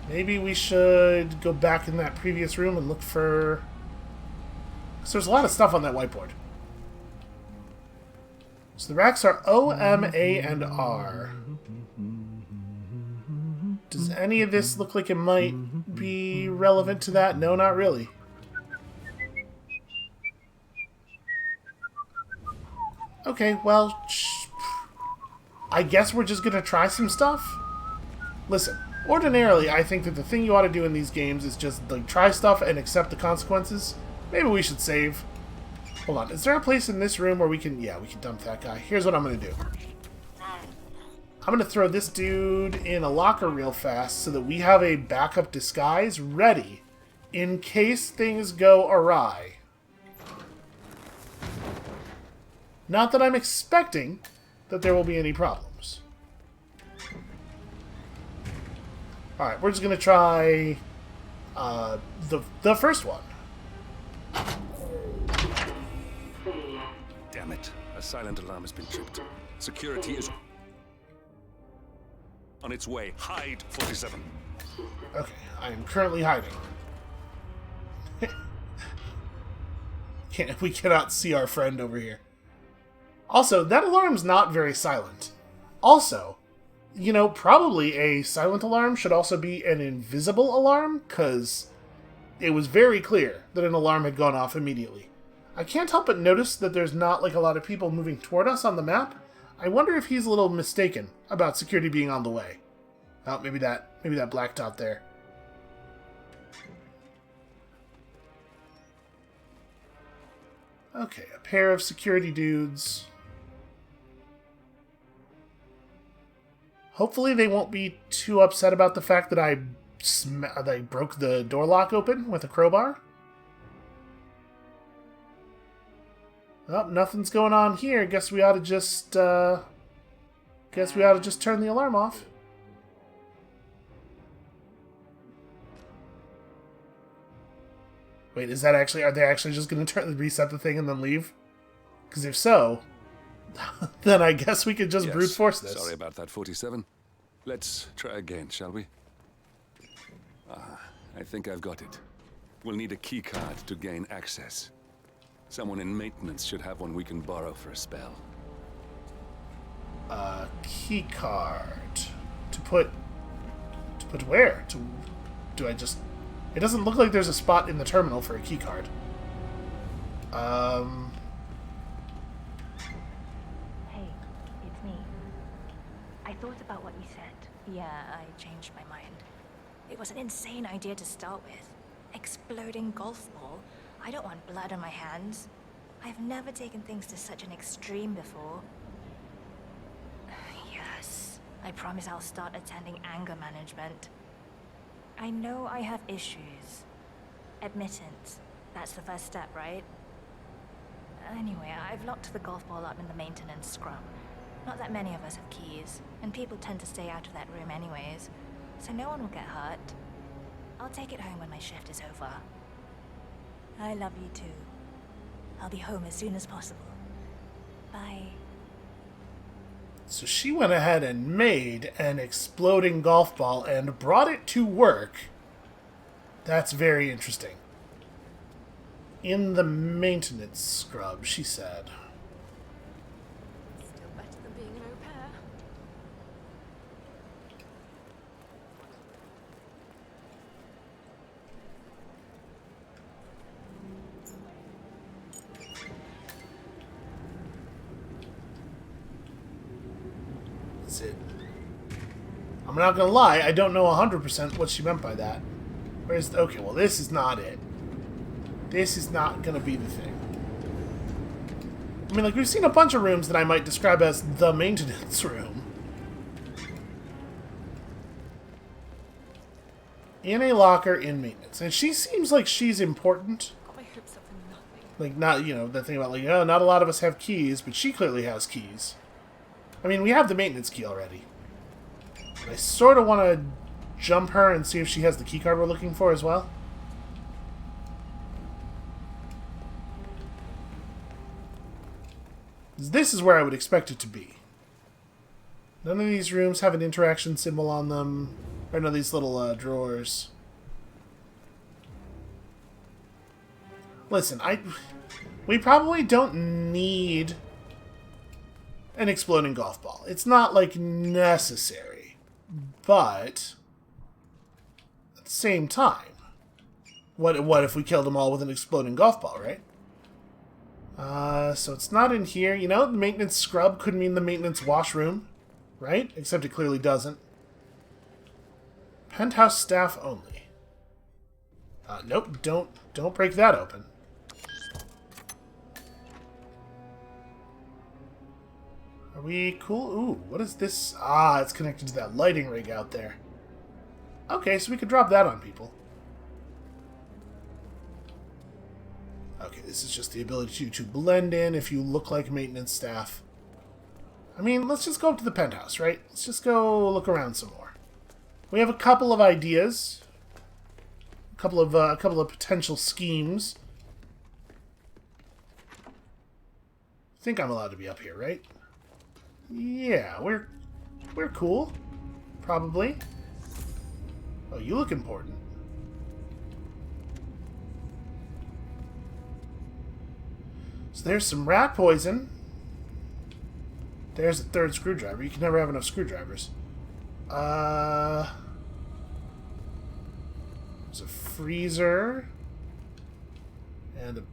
Maybe we should go back in that previous room and look for... because there's a lot of stuff on that whiteboard. So the racks are O, M, A, and R. Does any of this look like it might be relevant to that? No, not really. Okay, well... I guess we're just gonna try some stuff? Listen, ordinarily I think that the thing you ought to do in these games is just like try stuff and accept the consequences. Maybe we should save. Hold on, is there a place in this room where we can... yeah, we can dump that guy. Here's what I'm gonna do. I'm gonna throw this dude in a locker real fast so that we have a backup disguise ready in case things go awry. Not that I'm expecting that there will be any problems. Alright, we're just gonna try the first one. Damn it. A silent alarm has been tripped. Security is on its way. Hide, 47. Okay, I am currently hiding. We cannot see our friend over here. Also, that alarm's not very silent. Also, you know, probably a silent alarm should also be an invisible alarm, because it was very clear that an alarm had gone off immediately. I can't help but notice that there's not like a lot of people moving toward us on the map. I wonder if he's a little mistaken about security being on the way. Oh, maybe that black dot there. Okay, a pair of security dudes. Hopefully they won't be too upset about the fact that I broke the door lock open with a crowbar. Oh, nothing's going on here. Guess we ought to just turn the alarm off. Wait, are they actually just going to reset the thing and then leave? Because if so, then I guess we could just brute force this. Sorry about that, 47. Let's try again, shall we? I think I've got it. We'll need a key card to gain access. Someone in maintenance should have one we can borrow for a spell. Key card. To put where? Do I just... It doesn't look like there's a spot in the terminal for a key card. Hey, it's me. I thought about what you said. Yeah, I changed my mind. It was an insane idea to start with. Exploding golf ball. I don't want blood on my hands. I've never taken things to such an extreme before. Yes, I promise I'll start attending anger management. I know I have issues. Admittance. That's the first step, right? Anyway, I've locked the golf ball up in the maintenance scrum. Not that many of us have keys, and people tend to stay out of that room anyways, so no one will get hurt. I'll take it home when my shift is over. I love you too. I'll be home as soon as possible. Bye. So she went ahead and made an exploding golf ball and brought it to work. That's very interesting. In the maintenance scrub, she said. Still better than being an au pair. That's it. I'm not gonna lie, I don't know 100% what she meant by that. Where's... Okay, well this is not it. This is not gonna be the thing. I mean, like, we've seen a bunch of rooms that I might describe as the maintenance room. In a locker in maintenance. And she seems like she's important. Got my hopes up for nothing. Like, not, you know, the thing about, like, oh, not a lot of us have keys, but she clearly has keys. I mean, we have the maintenance key already. I sort of want to jump her and see if she has the keycard we're looking for as well. This is where I would expect it to be. None of these rooms have an interaction symbol on them. Or none of these little drawers. Listen, we probably don't need an exploding golf ball. It's not, like, necessary. But at the same time, what if we killed them all with an exploding golf ball, right? So it's not in here. You know, the maintenance scrub could mean the maintenance washroom, right? Except it clearly doesn't. Penthouse staff only. Nope, don't break that open. Are we cool? Ooh, what is this? Ah, it's connected to that lighting rig out there. Okay, so we could drop that on people. Okay, this is just the ability to blend in if you look like maintenance staff. I mean, let's just go up to the penthouse, right? Let's just go look around some more. We have a couple of ideas. A couple of potential schemes. I think I'm allowed to be up here, right? Yeah, we're cool. Probably. Oh, you look important. So there's some rat poison. There's a third screwdriver. You can never have enough screwdrivers. There's a freezer. And a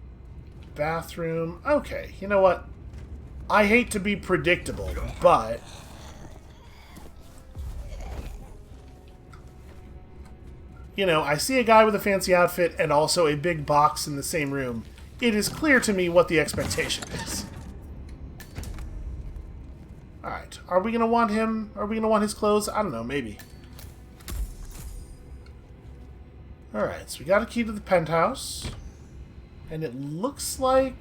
bathroom. Okay, you know what? I hate to be predictable, but... You know, I see a guy with a fancy outfit and also a big box in the same room. It is clear to me what the expectation is. Alright, are we gonna want him? Are we gonna want his clothes? I don't know, maybe. Alright, so we got a key to the penthouse. And it looks like...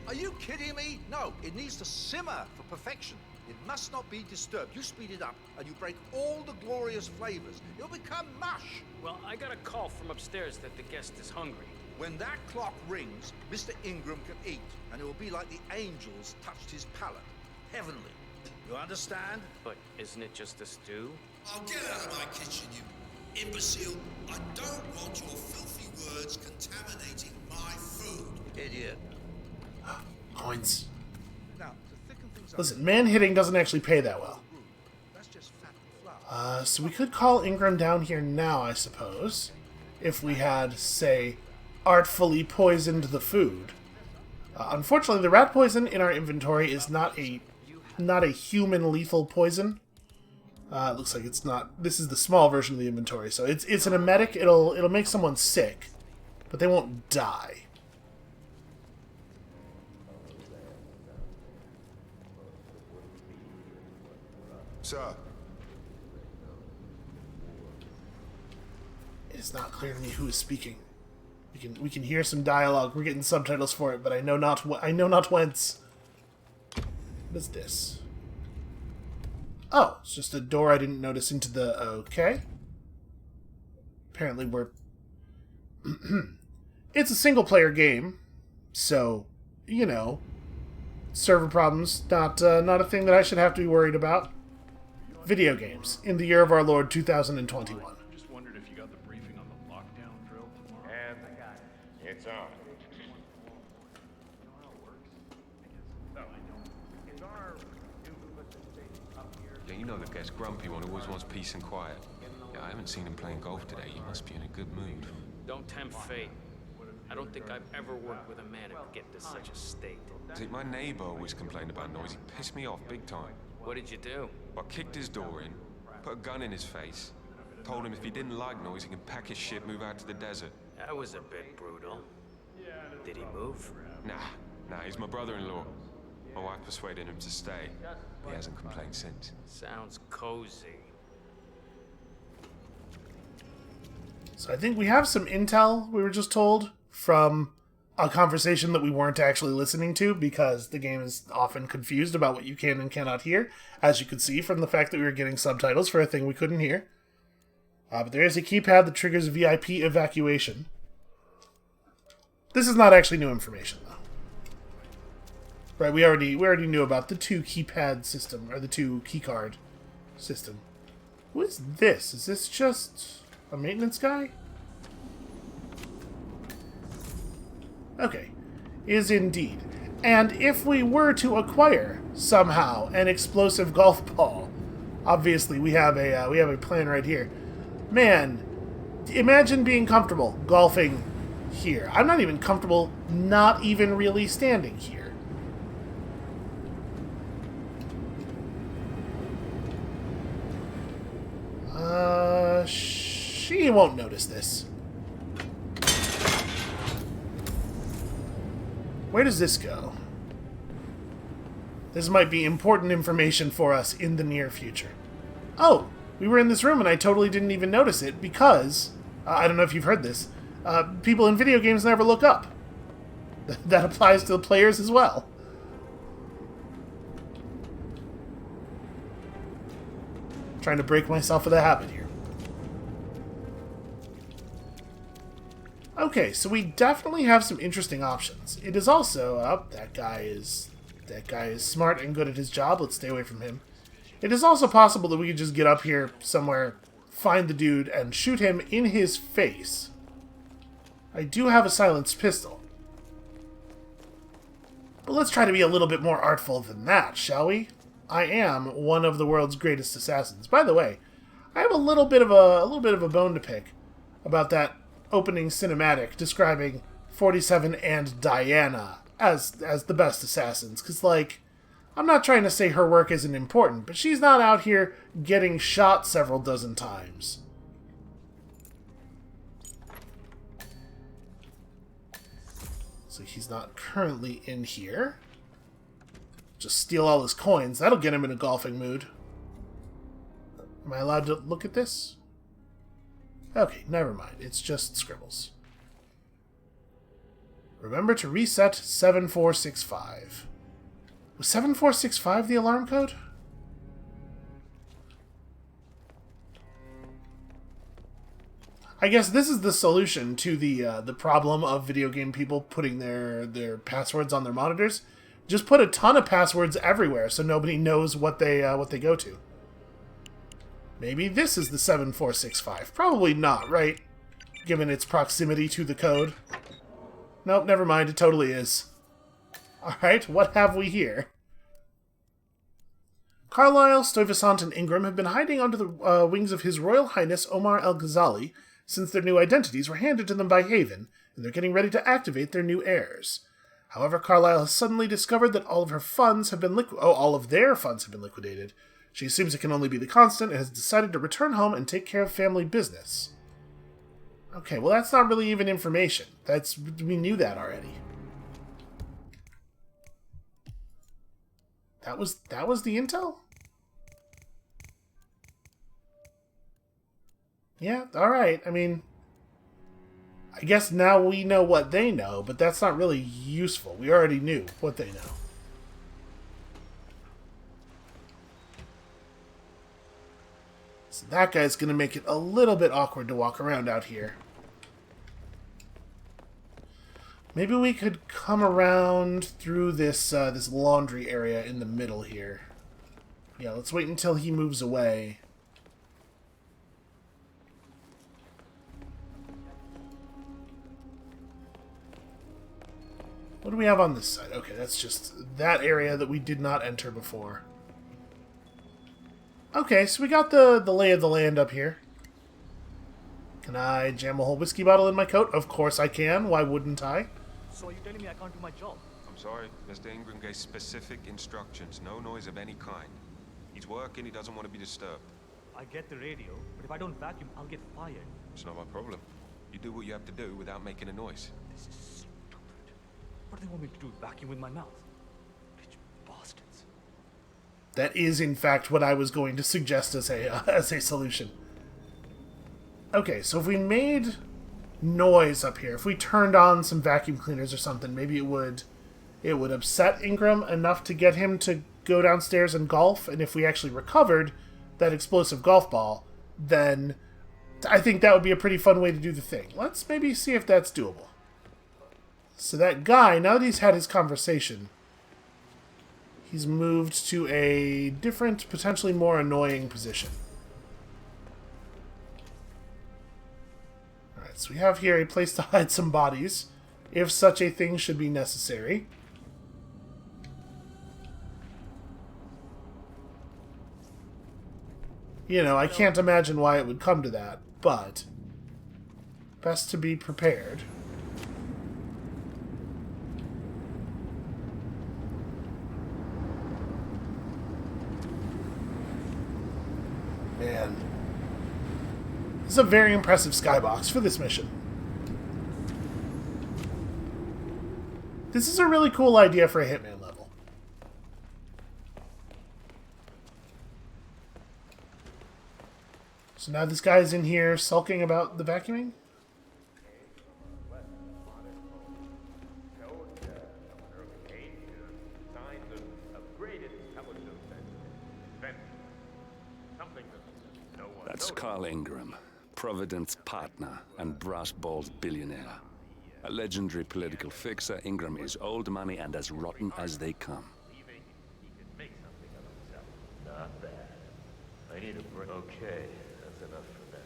Are you kidding me? No, it needs to simmer for perfection. It must not be disturbed. You speed it up, and you break all the glorious flavors. It'll become mush. Well, I got a call from upstairs that the guest is hungry. When that clock rings, Mr. Ingram can eat, and it will be like the angels touched his palate. Heavenly. You understand? But isn't it just a stew? Oh, get out of my kitchen, you imbecile. I don't want your filthy words contaminating my food. Idiot. Coins. Now, to thicken things up... Listen, man-hitting doesn't actually pay that well. That's just fat and flour. So we could call Ingram down here now, I suppose. If we had, say, artfully poisoned the food. Unfortunately, the rat poison in our inventory is not a human lethal poison. It looks like it's not. This is the small version of the inventory, so it's an emetic. It'll make someone sick, but they won't die. Sir. It's not clear to me who is speaking. We can hear some dialogue. We're getting subtitles for it, but I know not whence. What is this? Oh, it's just a door I didn't notice into the... Okay. Apparently we're... It's a single-player game, so, you know, server problems, not a thing that I should have to be worried about. Video games, in the year of our Lord 2021. Just wondered if you got the briefing on the lockdown drill tomorrow. And it's on. Yeah, you know the guest, grumpy one, who always wants peace and quiet. Yeah, I haven't seen him playing golf today. He must be in a good mood. Don't tempt fate. I don't think I've ever worked with a man who could get to such a state. See, my neighbor always complained about noise. He pissed me off big time. What did you do? I kicked his door in, put a gun in his face, told him if he didn't like noise, he can pack his shit, move out to the desert. That was a bit brutal. Did he move? Nah, he's my brother-in-law. My wife persuaded him to stay. He hasn't complained since. Sounds cozy. So I think we have some intel, we were just told, from a conversation that we weren't actually listening to, because the game is often confused about what you can and cannot hear, as you could see from the fact that we were getting subtitles for a thing we couldn't hear. But there is a keypad that triggers VIP evacuation. This is not actually new information, though. Right, we already knew about the 2 keypad system, or the 2 keycard system. What is this? Is this just a maintenance guy? Okay, is indeed. And if we were to acquire somehow an explosive golf ball, obviously we have a plan right here. Man, imagine being comfortable golfing here. I'm not even comfortable, not even really standing here. She won't notice this. Where does this go? This might be important information for us in the near future. Oh, we were in this room and I totally didn't even notice it because, I don't know if you've heard this, people in video games never look up. That applies to the players as well. Trying to break myself of the habit here. Okay, so we definitely have some interesting options. It is also that guy is smart and good at his job. Let's stay away from him. It is also possible that we could just get up here somewhere, find the dude, and shoot him in his face. I do have a silenced pistol. But let's try to be a little bit more artful than that, shall we? I am one of the world's greatest assassins. By the way, I have a little bit of a bone to pick about that opening cinematic describing 47 and Diana as the best assassins. Because, like, I'm not trying to say her work isn't important, but she's not out here getting shot several dozen times. So he's not currently in here. Just steal all his coins. That'll get him in a golfing mood. Am I allowed to look at this? Okay, never mind. It's just scribbles. Remember to reset 7465. Was 7465 the alarm code? I guess this is the solution to the problem of video game people putting their passwords on their monitors. Just put a ton of passwords everywhere so nobody knows what they go to. Maybe this is the 7465. Probably not, right? Given its proximity to the code. Nope, never mind. It totally is. Alright, what have we here? Carlyle, Stuyvesant, and Ingram have been hiding under the wings of His Royal Highness Omar El-Ghazali since their new identities were handed to them by Haven, and they're getting ready to activate their new heirs. However, Carlyle has suddenly discovered that all of their funds have been liquidated. She assumes it can only be the Constant and has decided to return home and take care of family business. Okay, well that's not really even information. We knew that already. That was the intel? Yeah, alright. I mean, I guess now we know what they know, but that's not really useful. We already knew what they know. So that guy's going to make it a little bit awkward to walk around out here. Maybe we could come around through this laundry area in the middle here. Yeah, let's wait until he moves away. What do we have on this side? Okay, that's just that area that we did not enter before. Okay, so we got the lay of the land up here. Can I jam a whole whiskey bottle in my coat? Of course I can. Why wouldn't I? So are you telling me I can't do my job? I'm sorry. Mr. Ingram gave specific instructions. No noise of any kind. He's working. He doesn't want to be disturbed. I get the radio, but if I don't vacuum, I'll get fired. It's not my problem. You do what you have to do without making a noise. This is stupid. What do they want me to do? Vacuum with my mouth? Rich bastards. That is, in fact, what I was going to suggest as a solution. Okay, so if we made noise up here, if we turned on some vacuum cleaners or something, maybe it would upset Ingram enough to get him to go downstairs and golf, and if we actually recovered that explosive golf ball, then I think that would be a pretty fun way to do the thing. Let's maybe see if that's doable. So that guy, now that he's had his conversation, he's moved to a different, potentially more annoying position. Alright, so we have here a place to hide some bodies, if such a thing should be necessary. You know, I can't imagine why it would come to that, but best to be prepared. Man. This is a very impressive skybox for this mission. This is a really cool idea for a Hitman level. So now this guy's in here sulking about the vacuuming? Signs of upgraded intelligence and something that's name's Carl Ingram, Providence partner and brass balls billionaire. A legendary political fixer, Ingram is old money and as rotten as they come. Not bad. I need a break. Okay, that's enough for now.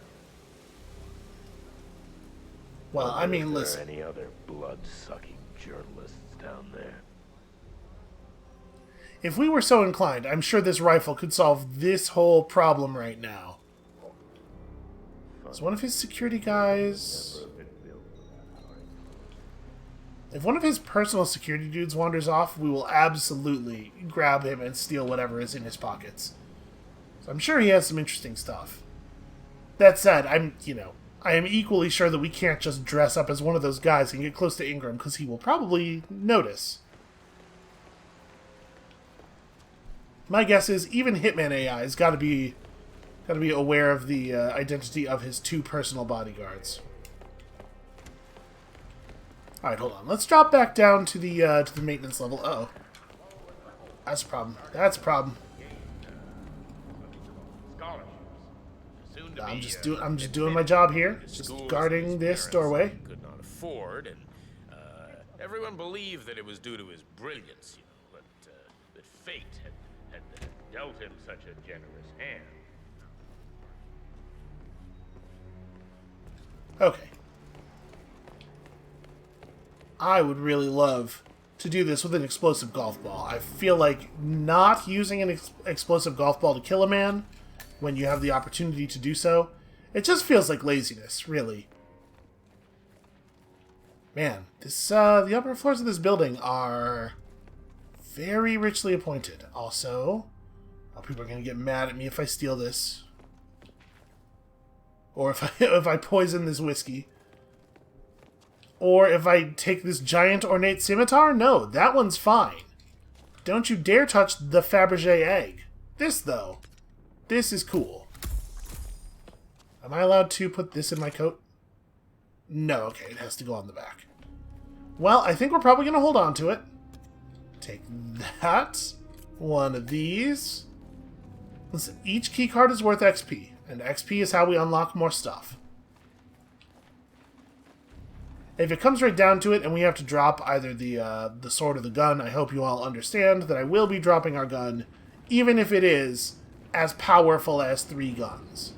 Well, I mean, Is there listen. any other blood-sucking journalists down there? If we were so inclined, I'm sure this rifle could solve this whole problem right now. Is one of his security guys... If one of his personal security dudes wanders off, we will absolutely grab him and steal whatever is in his pockets. So I'm sure he has some interesting stuff. That said, I am equally sure that we can't just dress up as one of those guys and get close to Ingram, because he will probably notice. My guess is even Hitman AI has got to be aware of the identity of his 2 personal bodyguards. All right, hold on. Let's drop back down to the maintenance level. Uh-oh, that's a problem. That's a problem. I'm just doing my job here, just guarding this doorway. Could not afford, and everyone believed that it was due to his brilliance, but that fate had dealt him such a generous hand. Okay. I would really love to do this with an explosive golf ball. I feel like not using an explosive golf ball to kill a man when you have the opportunity to do so, it just feels like laziness, really. Man, this the upper floors of this building are very richly appointed. Also, people are going to get mad at me if I steal this. Or if I poison this whiskey. Or if I take this giant ornate scimitar? No, that one's fine. Don't you dare touch the Fabergé egg. This, though. This is cool. Am I allowed to put this in my coat? No, okay, it has to go on the back. Well, I think we're probably going to hold on to it. Take that. One of these. Listen, each keycard is worth XP, and XP is how we unlock more stuff. If it comes right down to it and we have to drop either the sword or the gun, I hope you all understand that I will be dropping our gun, even if it is as powerful as 3 guns.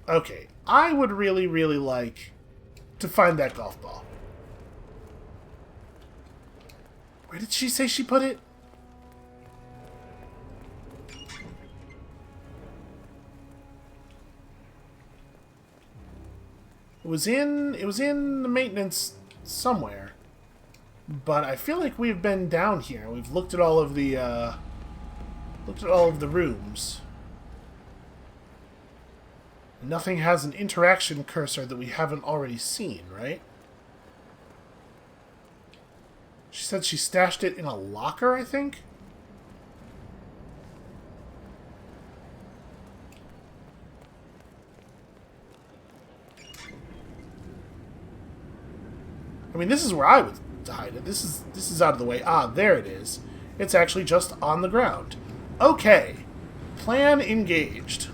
Okay, I would really, really like to find that golf ball. Where did she say she put it? It was in the maintenance somewhere, but I feel like we've been down here. We've looked at all of the rooms. Nothing has an interaction cursor that we haven't already seen, right? She said she stashed it in a locker, I think? I mean, this is where I would hide it. This is out of the way. Ah, there it is. It's actually just on the ground. Okay. Plan engaged.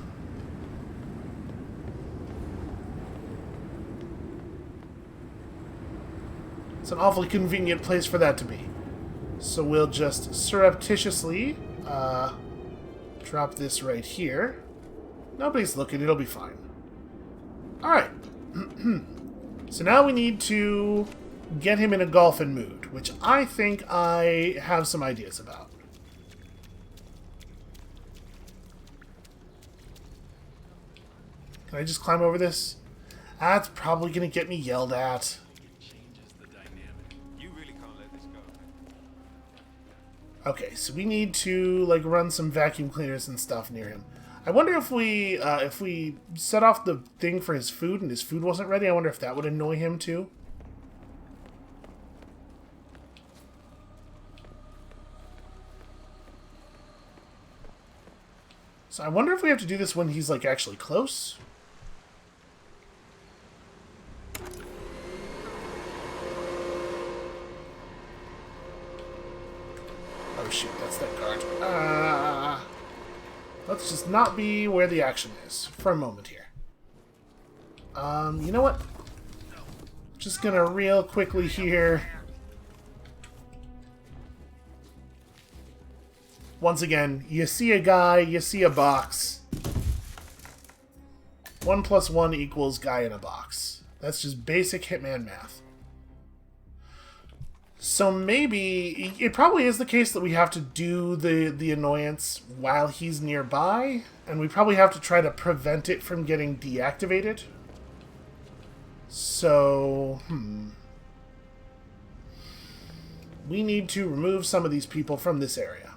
It's an awfully convenient place for that to be. So we'll just surreptitiously drop this right here. Nobody's looking. It'll be fine. Alright. So now we need to get him in a golfing mood, which I think I have some ideas about. Can I just climb over this? That's probably going to get me yelled at. Okay, so we need to like run some vacuum cleaners and stuff near him. I wonder if we set off the thing for his food and his food wasn't ready, I wonder if that would annoy him too. So I wonder if we have to do this when he's like actually close. not be where the action is for a moment here. You know what? Just gonna real quickly here. Once again, you see a guy, you see a box. 1 + 1 equals guy in a box. That's just basic Hitman math. So maybe, it probably is the case that we have to do the annoyance while he's nearby, and we probably have to try to prevent it from getting deactivated. So, we need to remove some of these people from this area.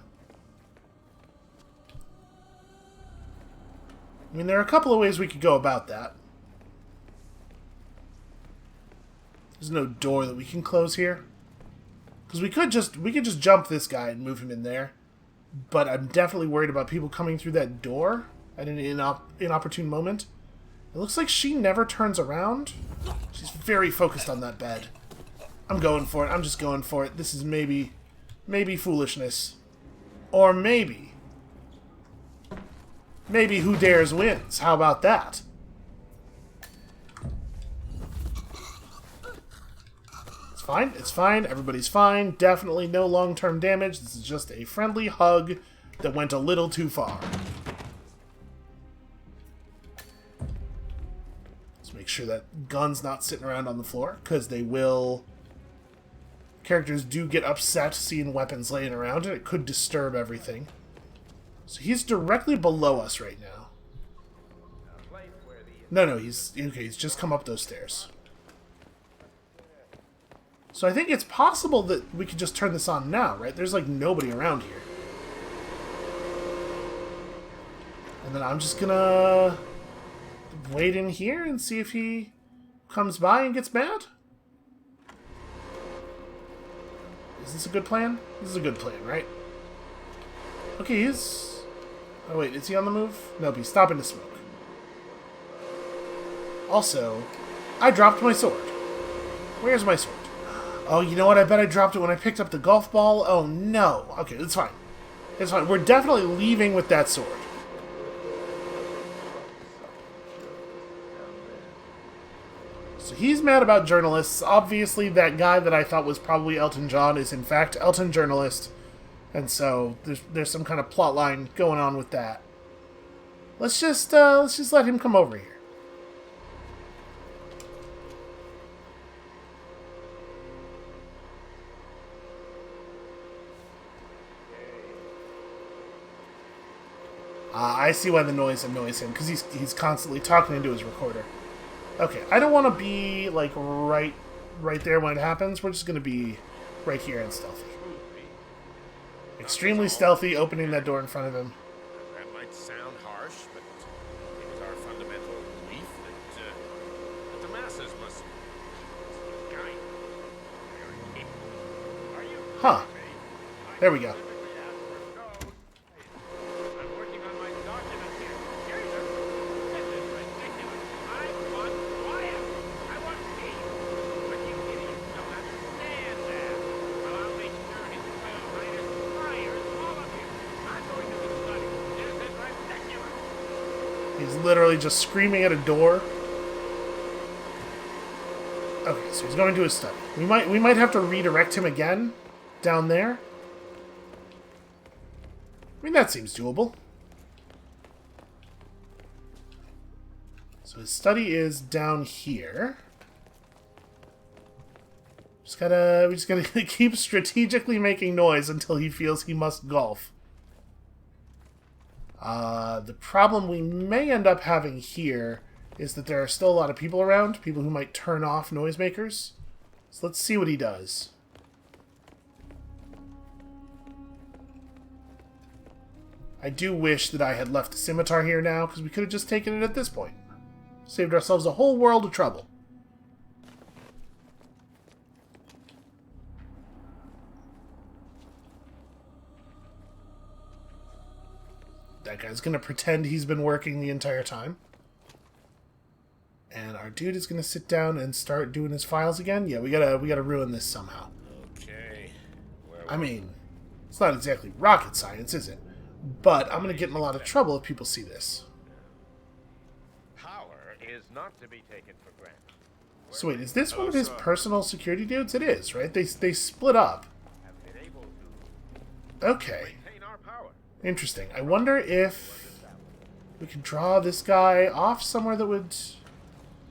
I mean, there are a couple of ways we could go about that. There's no door that we can close here. Because we could just jump this guy and move him in there. But I'm definitely worried about people coming through that door at an inopportune moment. It looks like she never turns around. She's very focused on that bed. I'm going for it. I'm just going for it. This is maybe foolishness. Or maybe who dares wins. How about that? It's fine. It's fine. Everybody's fine. Definitely no long-term damage. This is just a friendly hug that went a little too far. Let's make sure that gun's not sitting around on the floor, because they will... Characters do get upset seeing weapons laying around, and it could disturb everything. So he's directly below us right now. No, he's okay. He's just come up those stairs. So I think it's possible that we could just turn this on now, right? There's like nobody around here. And then I'm just gonna wait in here and see if he comes by and gets mad. Is this a good plan? This is a good plan, right? Okay, he's... Oh wait, is he on the move? Nope, he's stopping to smoke. Also, I dropped my sword. Where's my sword? Oh, you know what? I bet I dropped it when I picked up the golf ball. Oh no. Okay, it's fine. It's fine. We're definitely leaving with that sword. So he's mad about journalists. Obviously, that guy that I thought was probably Elton John is in fact Elton Journalist. And so there's some kind of plot line going on with that. Let's just let him come over here. I see why the noise annoys him, because he's constantly talking into his recorder. Okay, I don't want to be like right there when it happens. We're just going to be right here and stealthy. Extremely stealthy, opening that door in front of him. That might sound harsh, but it is our fundamental belief that the masses must guide. Huh. There we go. He's literally just screaming at a door. Okay, so he's going to his study. We might have to redirect him again down there. I mean, that seems doable. So his study is down here. We just gotta keep strategically making noise until he feels he must golf. The problem we may end up having here is that there are still a lot of people around, people who might turn off noisemakers. So let's see what he does. I do wish that I had left the scimitar here now, because we could have just taken it at this point. Saved ourselves a whole world of trouble. That guy's gonna pretend he's been working the entire time. And our dude is gonna sit down and start doing his files again. Yeah, we gotta ruin this somehow. Okay. I mean, it's not exactly rocket science, is it? But I'm going to get in a lot of trouble if people see this. Power is not to be taken for granted. So wait, is this one of his personal security dudes? It is, right? They split up. Okay. Interesting. I wonder if we could draw this guy off somewhere that would...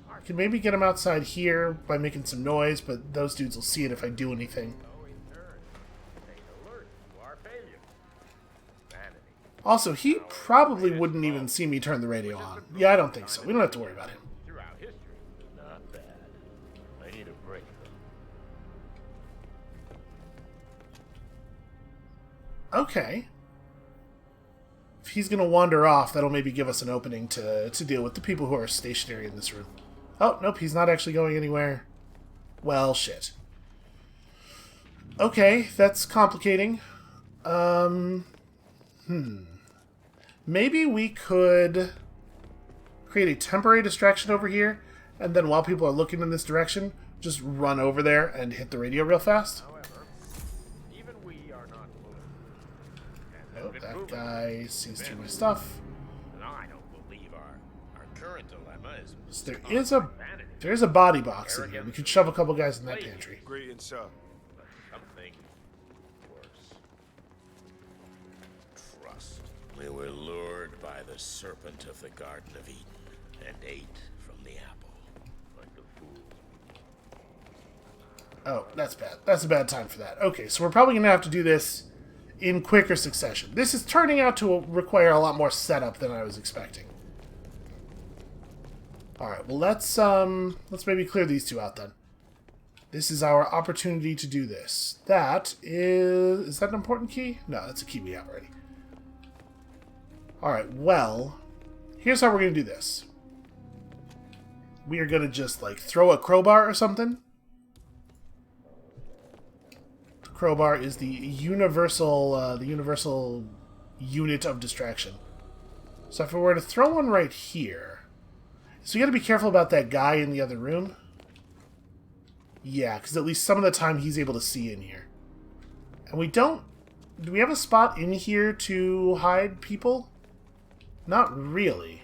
I could maybe get him outside here by making some noise, but those dudes will see it if I do anything. Also, he probably wouldn't even see me turn the radio on. Yeah, I don't think so. We don't have to worry about him. Throughout history, not bad. I need a break, though. Okay. If he's going to wander off, that'll maybe give us an opening to deal with the people who are stationary in this room. Oh, nope, he's not actually going anywhere. Well, shit. Okay, that's complicating. Maybe we could create a temporary distraction over here, and then while people are looking in this direction, just run over there and hit the radio real fast. Oh, that guy sees too much stuff. I don't believe our current dilemma is. So there is a body box in here. We could shove a couple guys in that pantry. Greetings, sir. Something worse. Trust. We were lured by the serpent of the Garden of Eden and ate from the apple. Like the fool. Oh, that's bad. That's a bad time for that. Okay, so we're probably going to have to do this in quicker succession. This is turning out to require a lot more setup than I was expecting. Alright, well let's maybe clear these two out then. This is our opportunity to do this. That is that an important key? No, that's a key we have already. Alright, well, here's how we're going to do this. We are going to just, like, throw a crowbar or something. The crowbar is the universal unit of distraction. So if we were to throw one right here... So you got to be careful about that guy in the other room. Yeah, because at least some of the time he's able to see in here. And we don't... Do we have a spot in here to hide people? Not really.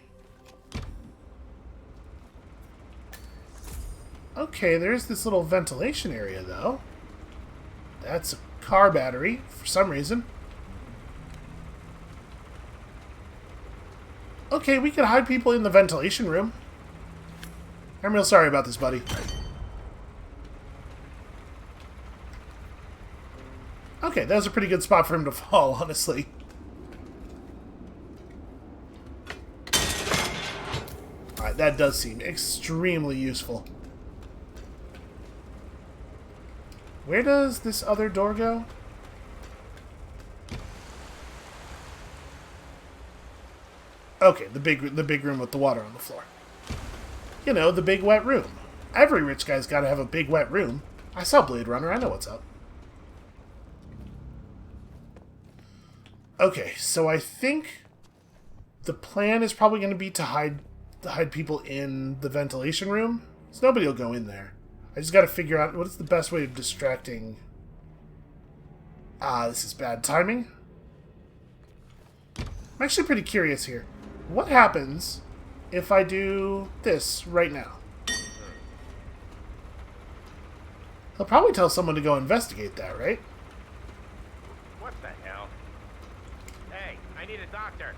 Okay, there's this little ventilation area, though. That's a car battery, for some reason. Okay, we could hide people in the ventilation room. I'm real sorry about this, buddy. Okay, that was a pretty good spot for him to fall, honestly. Alright, that does seem extremely useful. Where does this other door go? Okay, the big room with the water on the floor. You know, the big wet room. Every rich guy's got to have a big wet room. I saw Blade Runner, I know what's up. Okay, so I think the plan is probably going to be to hide people in the ventilation room. So nobody will go in there. I just got to figure out what is the best way of distracting... Ah, this is bad timing. I'm actually pretty curious here. What happens if I do this right now? He'll probably tell someone to go investigate that, right? What the hell? Hey, I need a doctor.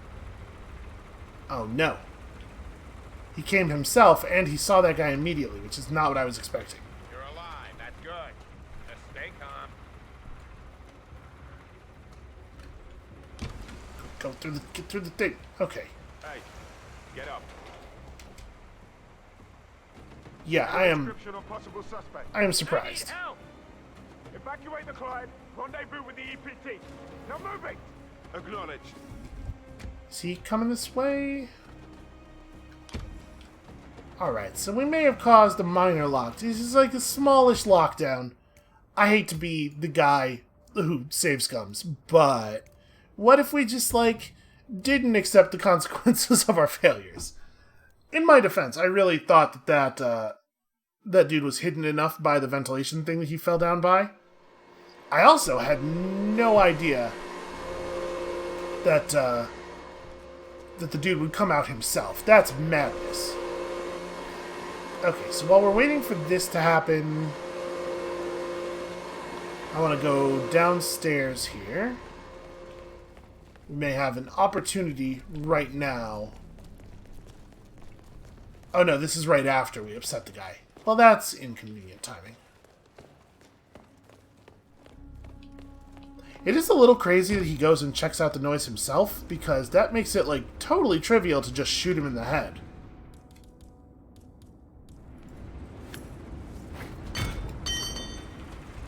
Oh, no. He came himself, and he saw that guy immediately, which is not what I was expecting. You're alive. That's good. Just stay calm. Get through the thing. Okay. Hey, get up. Yeah, I am surprised. I need help. Evacuate the client. Rendezvous with the EPT. Now moving. Acknowledged. Is he coming this way? Alright, so we may have caused a minor lock. This is like a smallish lockdown. I hate to be the guy who saves scums, but what if we just, like, didn't accept the consequences of our failures? In my defense, I really thought that dude was hidden enough by the ventilation thing that he fell down by. I also had no idea that that the dude would come out himself. That's madness. Okay, so while we're waiting for this to happen, I want to go downstairs here. We may have an opportunity right now. Oh no, this is right after we upset the guy. Well, that's inconvenient timing. It is a little crazy that he goes and checks out the noise himself, because that makes it, like, totally trivial to just shoot him in the head.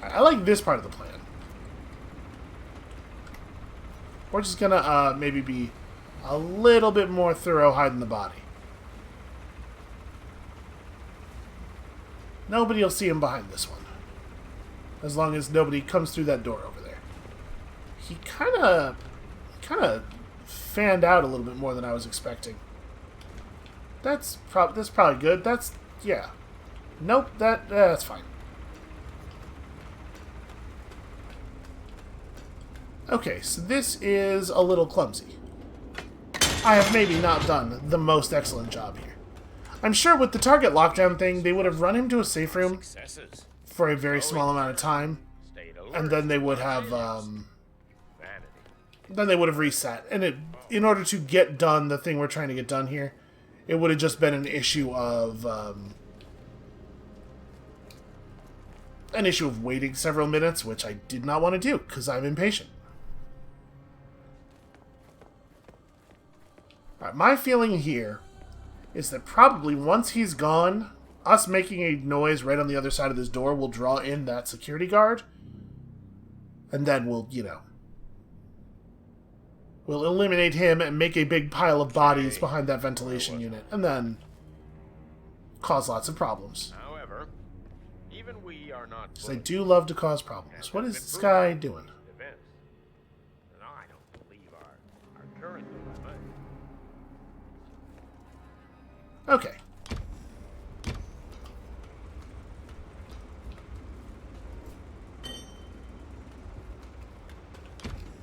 I like this part of the plan. We're just gonna, maybe be a little bit more thorough hiding the body. Nobody will see him behind this one. As long as nobody comes through that door over there. He kind of fanned out a little bit more than I was expecting. That's probably good. Yeah. Nope, that's fine. Okay, so this is a little clumsy. I have maybe not done the most excellent job here. I'm sure with the target lockdown thing, they would have run him to a safe room for a very small amount of time, and then they would have, reset. And in order to get done the thing we're trying to get done here, it would have just been an issue of waiting several minutes, which I did not want to do because I'm impatient. Alright, my feeling here is that probably once he's gone, us making a noise right on the other side of this door will draw in that security guard. And then we'll, we'll eliminate him and make a big pile of bodies behind that ventilation unit. And then cause lots of problems. However, even we are not... Because I do love to cause problems. What is this guy doing? I don't believe our current dilemma. Okay.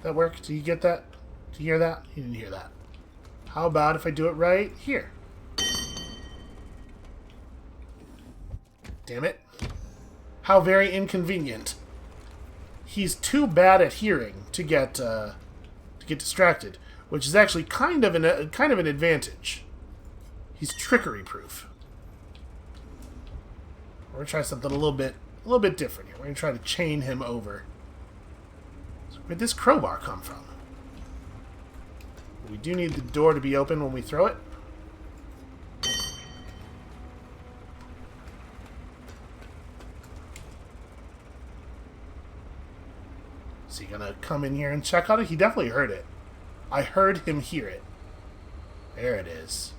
That worked? Did you get that? Did you hear that? You didn't hear that. How about if I do it right here? Damn it. How very inconvenient. He's too bad at hearing to get distracted, which is actually kind of an advantage. He's trickery proof. We're gonna try something a little bit different here. We're gonna try to chain him over. So where'd this crowbar come from? We do need the door to be open when we throw it. Is he gonna come in here and check on it? He definitely heard it. I heard him hear it. There it is.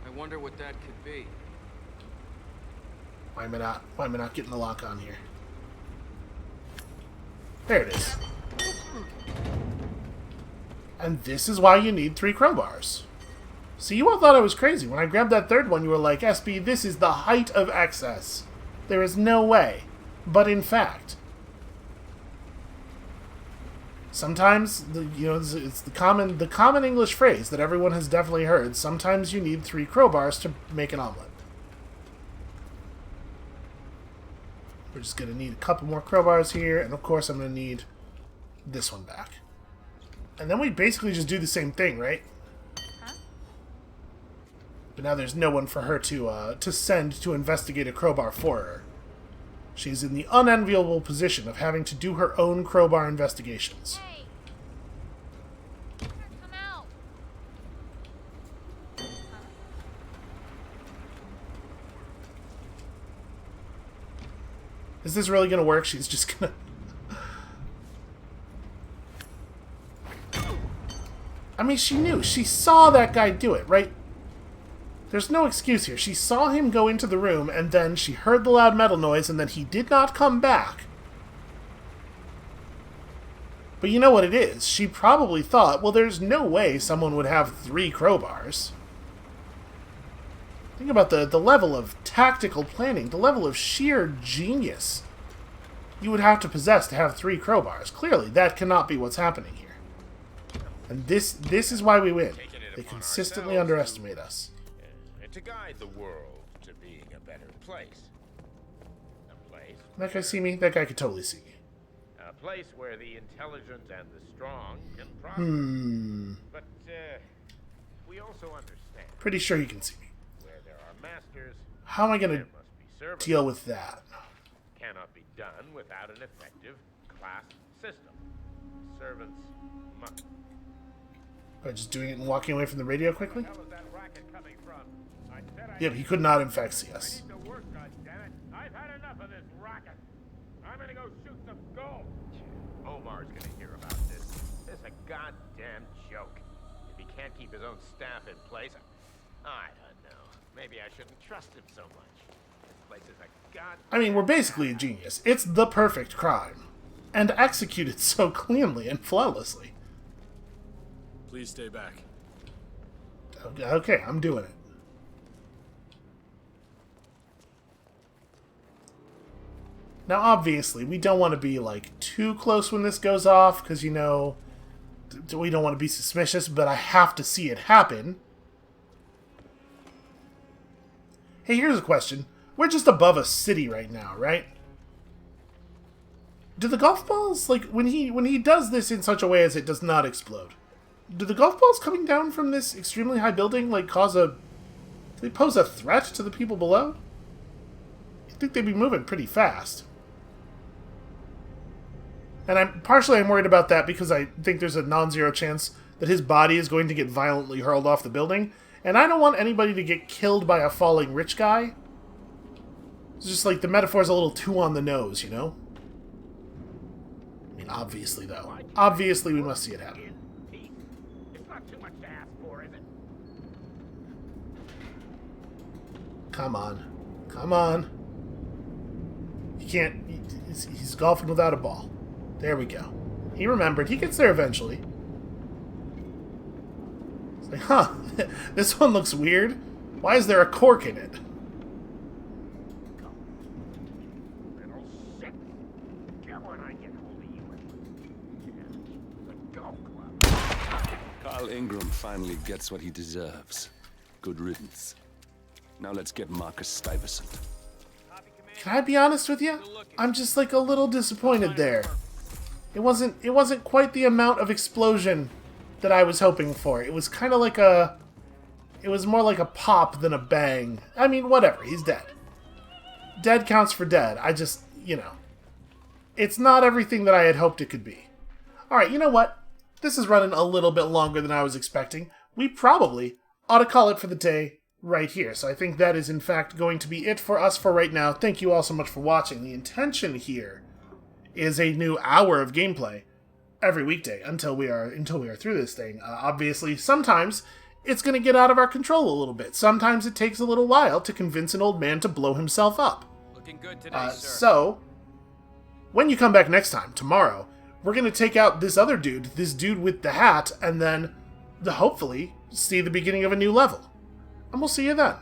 I wonder what that could be. Why am I not getting the lock on here? There it is. And this is why you need 3 crowbars. See, you all thought I was crazy. When I grabbed that third one, you were like, SB, this is the height of excess. There is no way. But in fact, sometimes, it's the common English phrase that everyone has definitely heard. Sometimes you need 3 crowbars to make an omelet. We're just going to need a couple more crowbars here, and of course I'm going to need this one back. And then we basically just do the same thing, right? Huh? But now there's no one for her to send to investigate a crowbar for her. She's in the unenviable position of having to do her own crowbar investigations. Hey. Come out. Is this really going to work? She's just going to... I mean, she knew. She saw that guy do it, right? There's no excuse here. She saw him go into the room, and then she heard the loud metal noise, and then he did not come back. But you know what it is? She probably thought, well, there's no way someone would have 3 crowbars. Think about the level of tactical planning, the level of sheer genius you would have to possess to have 3 crowbars. Clearly, that cannot be what's happening here. And this is why we win. They consistently underestimate us. And to guide the world to being a better place. A place... That guy see me? That guy could totally see me. A place where the intelligent and the strong can prosper. But, we also understand... Pretty sure he can see me. Where there are masters... How am I going to deal with that? Cannot be done without an effective class system. Servants must... By just doing it and walking away from the radio quickly? Yep, he could not in fact see us. I've had enough of this racket. I'm gonna go shoot some gold. Omar's gonna hear about this. This is a goddamn joke. If he can't keep his own staff in place, I don't know. Maybe I shouldn't trust him so much. This place is a goddamn... I mean, we're basically a genius. It's the perfect crime. And executed so cleanly and flawlessly. Please stay back. Okay, I'm doing it. Now, obviously, we don't want to be, like, too close when this goes off, because, you know, we don't want to be suspicious, but I have to see it happen. Hey, here's a question. We're just above a city right now, right? Do the golf balls, like, when he does this in such a way as it does not explode, do the golf balls coming down from this extremely high building, like, do they pose a threat to the people below? I think they'd be moving pretty fast. And I'm worried about that because I think there's a non-zero chance that his body is going to get violently hurled off the building, and I don't want anybody to get killed by a falling rich guy. It's just like the metaphor's a little too on the nose, you know? I mean, obviously, though. Obviously, we must see it happen. Come on. Come on. He can't... He's golfing without a ball. There we go. He remembered. He gets there eventually. It's like, huh, this one looks weird. Why is there a cork in it? Carl Ingram finally gets what he deserves. Good riddance. Now let's get Marcus Stuyvesant. Can I be honest with you? I'm just like a little disappointed there. It wasn't quite the amount of explosion that I was hoping for. It was kind of like it was more like a pop than a bang. I mean, whatever, he's dead. Dead counts for dead. I just, you know, it's not everything that I had hoped it could be. Alright, you know what? This is running a little bit longer than I was expecting. We probably ought to call it for the day right here. So I think that is in fact going to be it for us for right now. Thank you all so much for watching. The intention here is a new hour of gameplay every weekday until we are through this thing. Obviously, sometimes it's going to get out of our control a little bit. Sometimes it takes a little while to convince an old man to blow himself up. Looking good today, sir. So, when you come back next time, tomorrow, we're going to take out this other dude, this dude with the hat, and then hopefully see the beginning of a new level. And we'll see you then.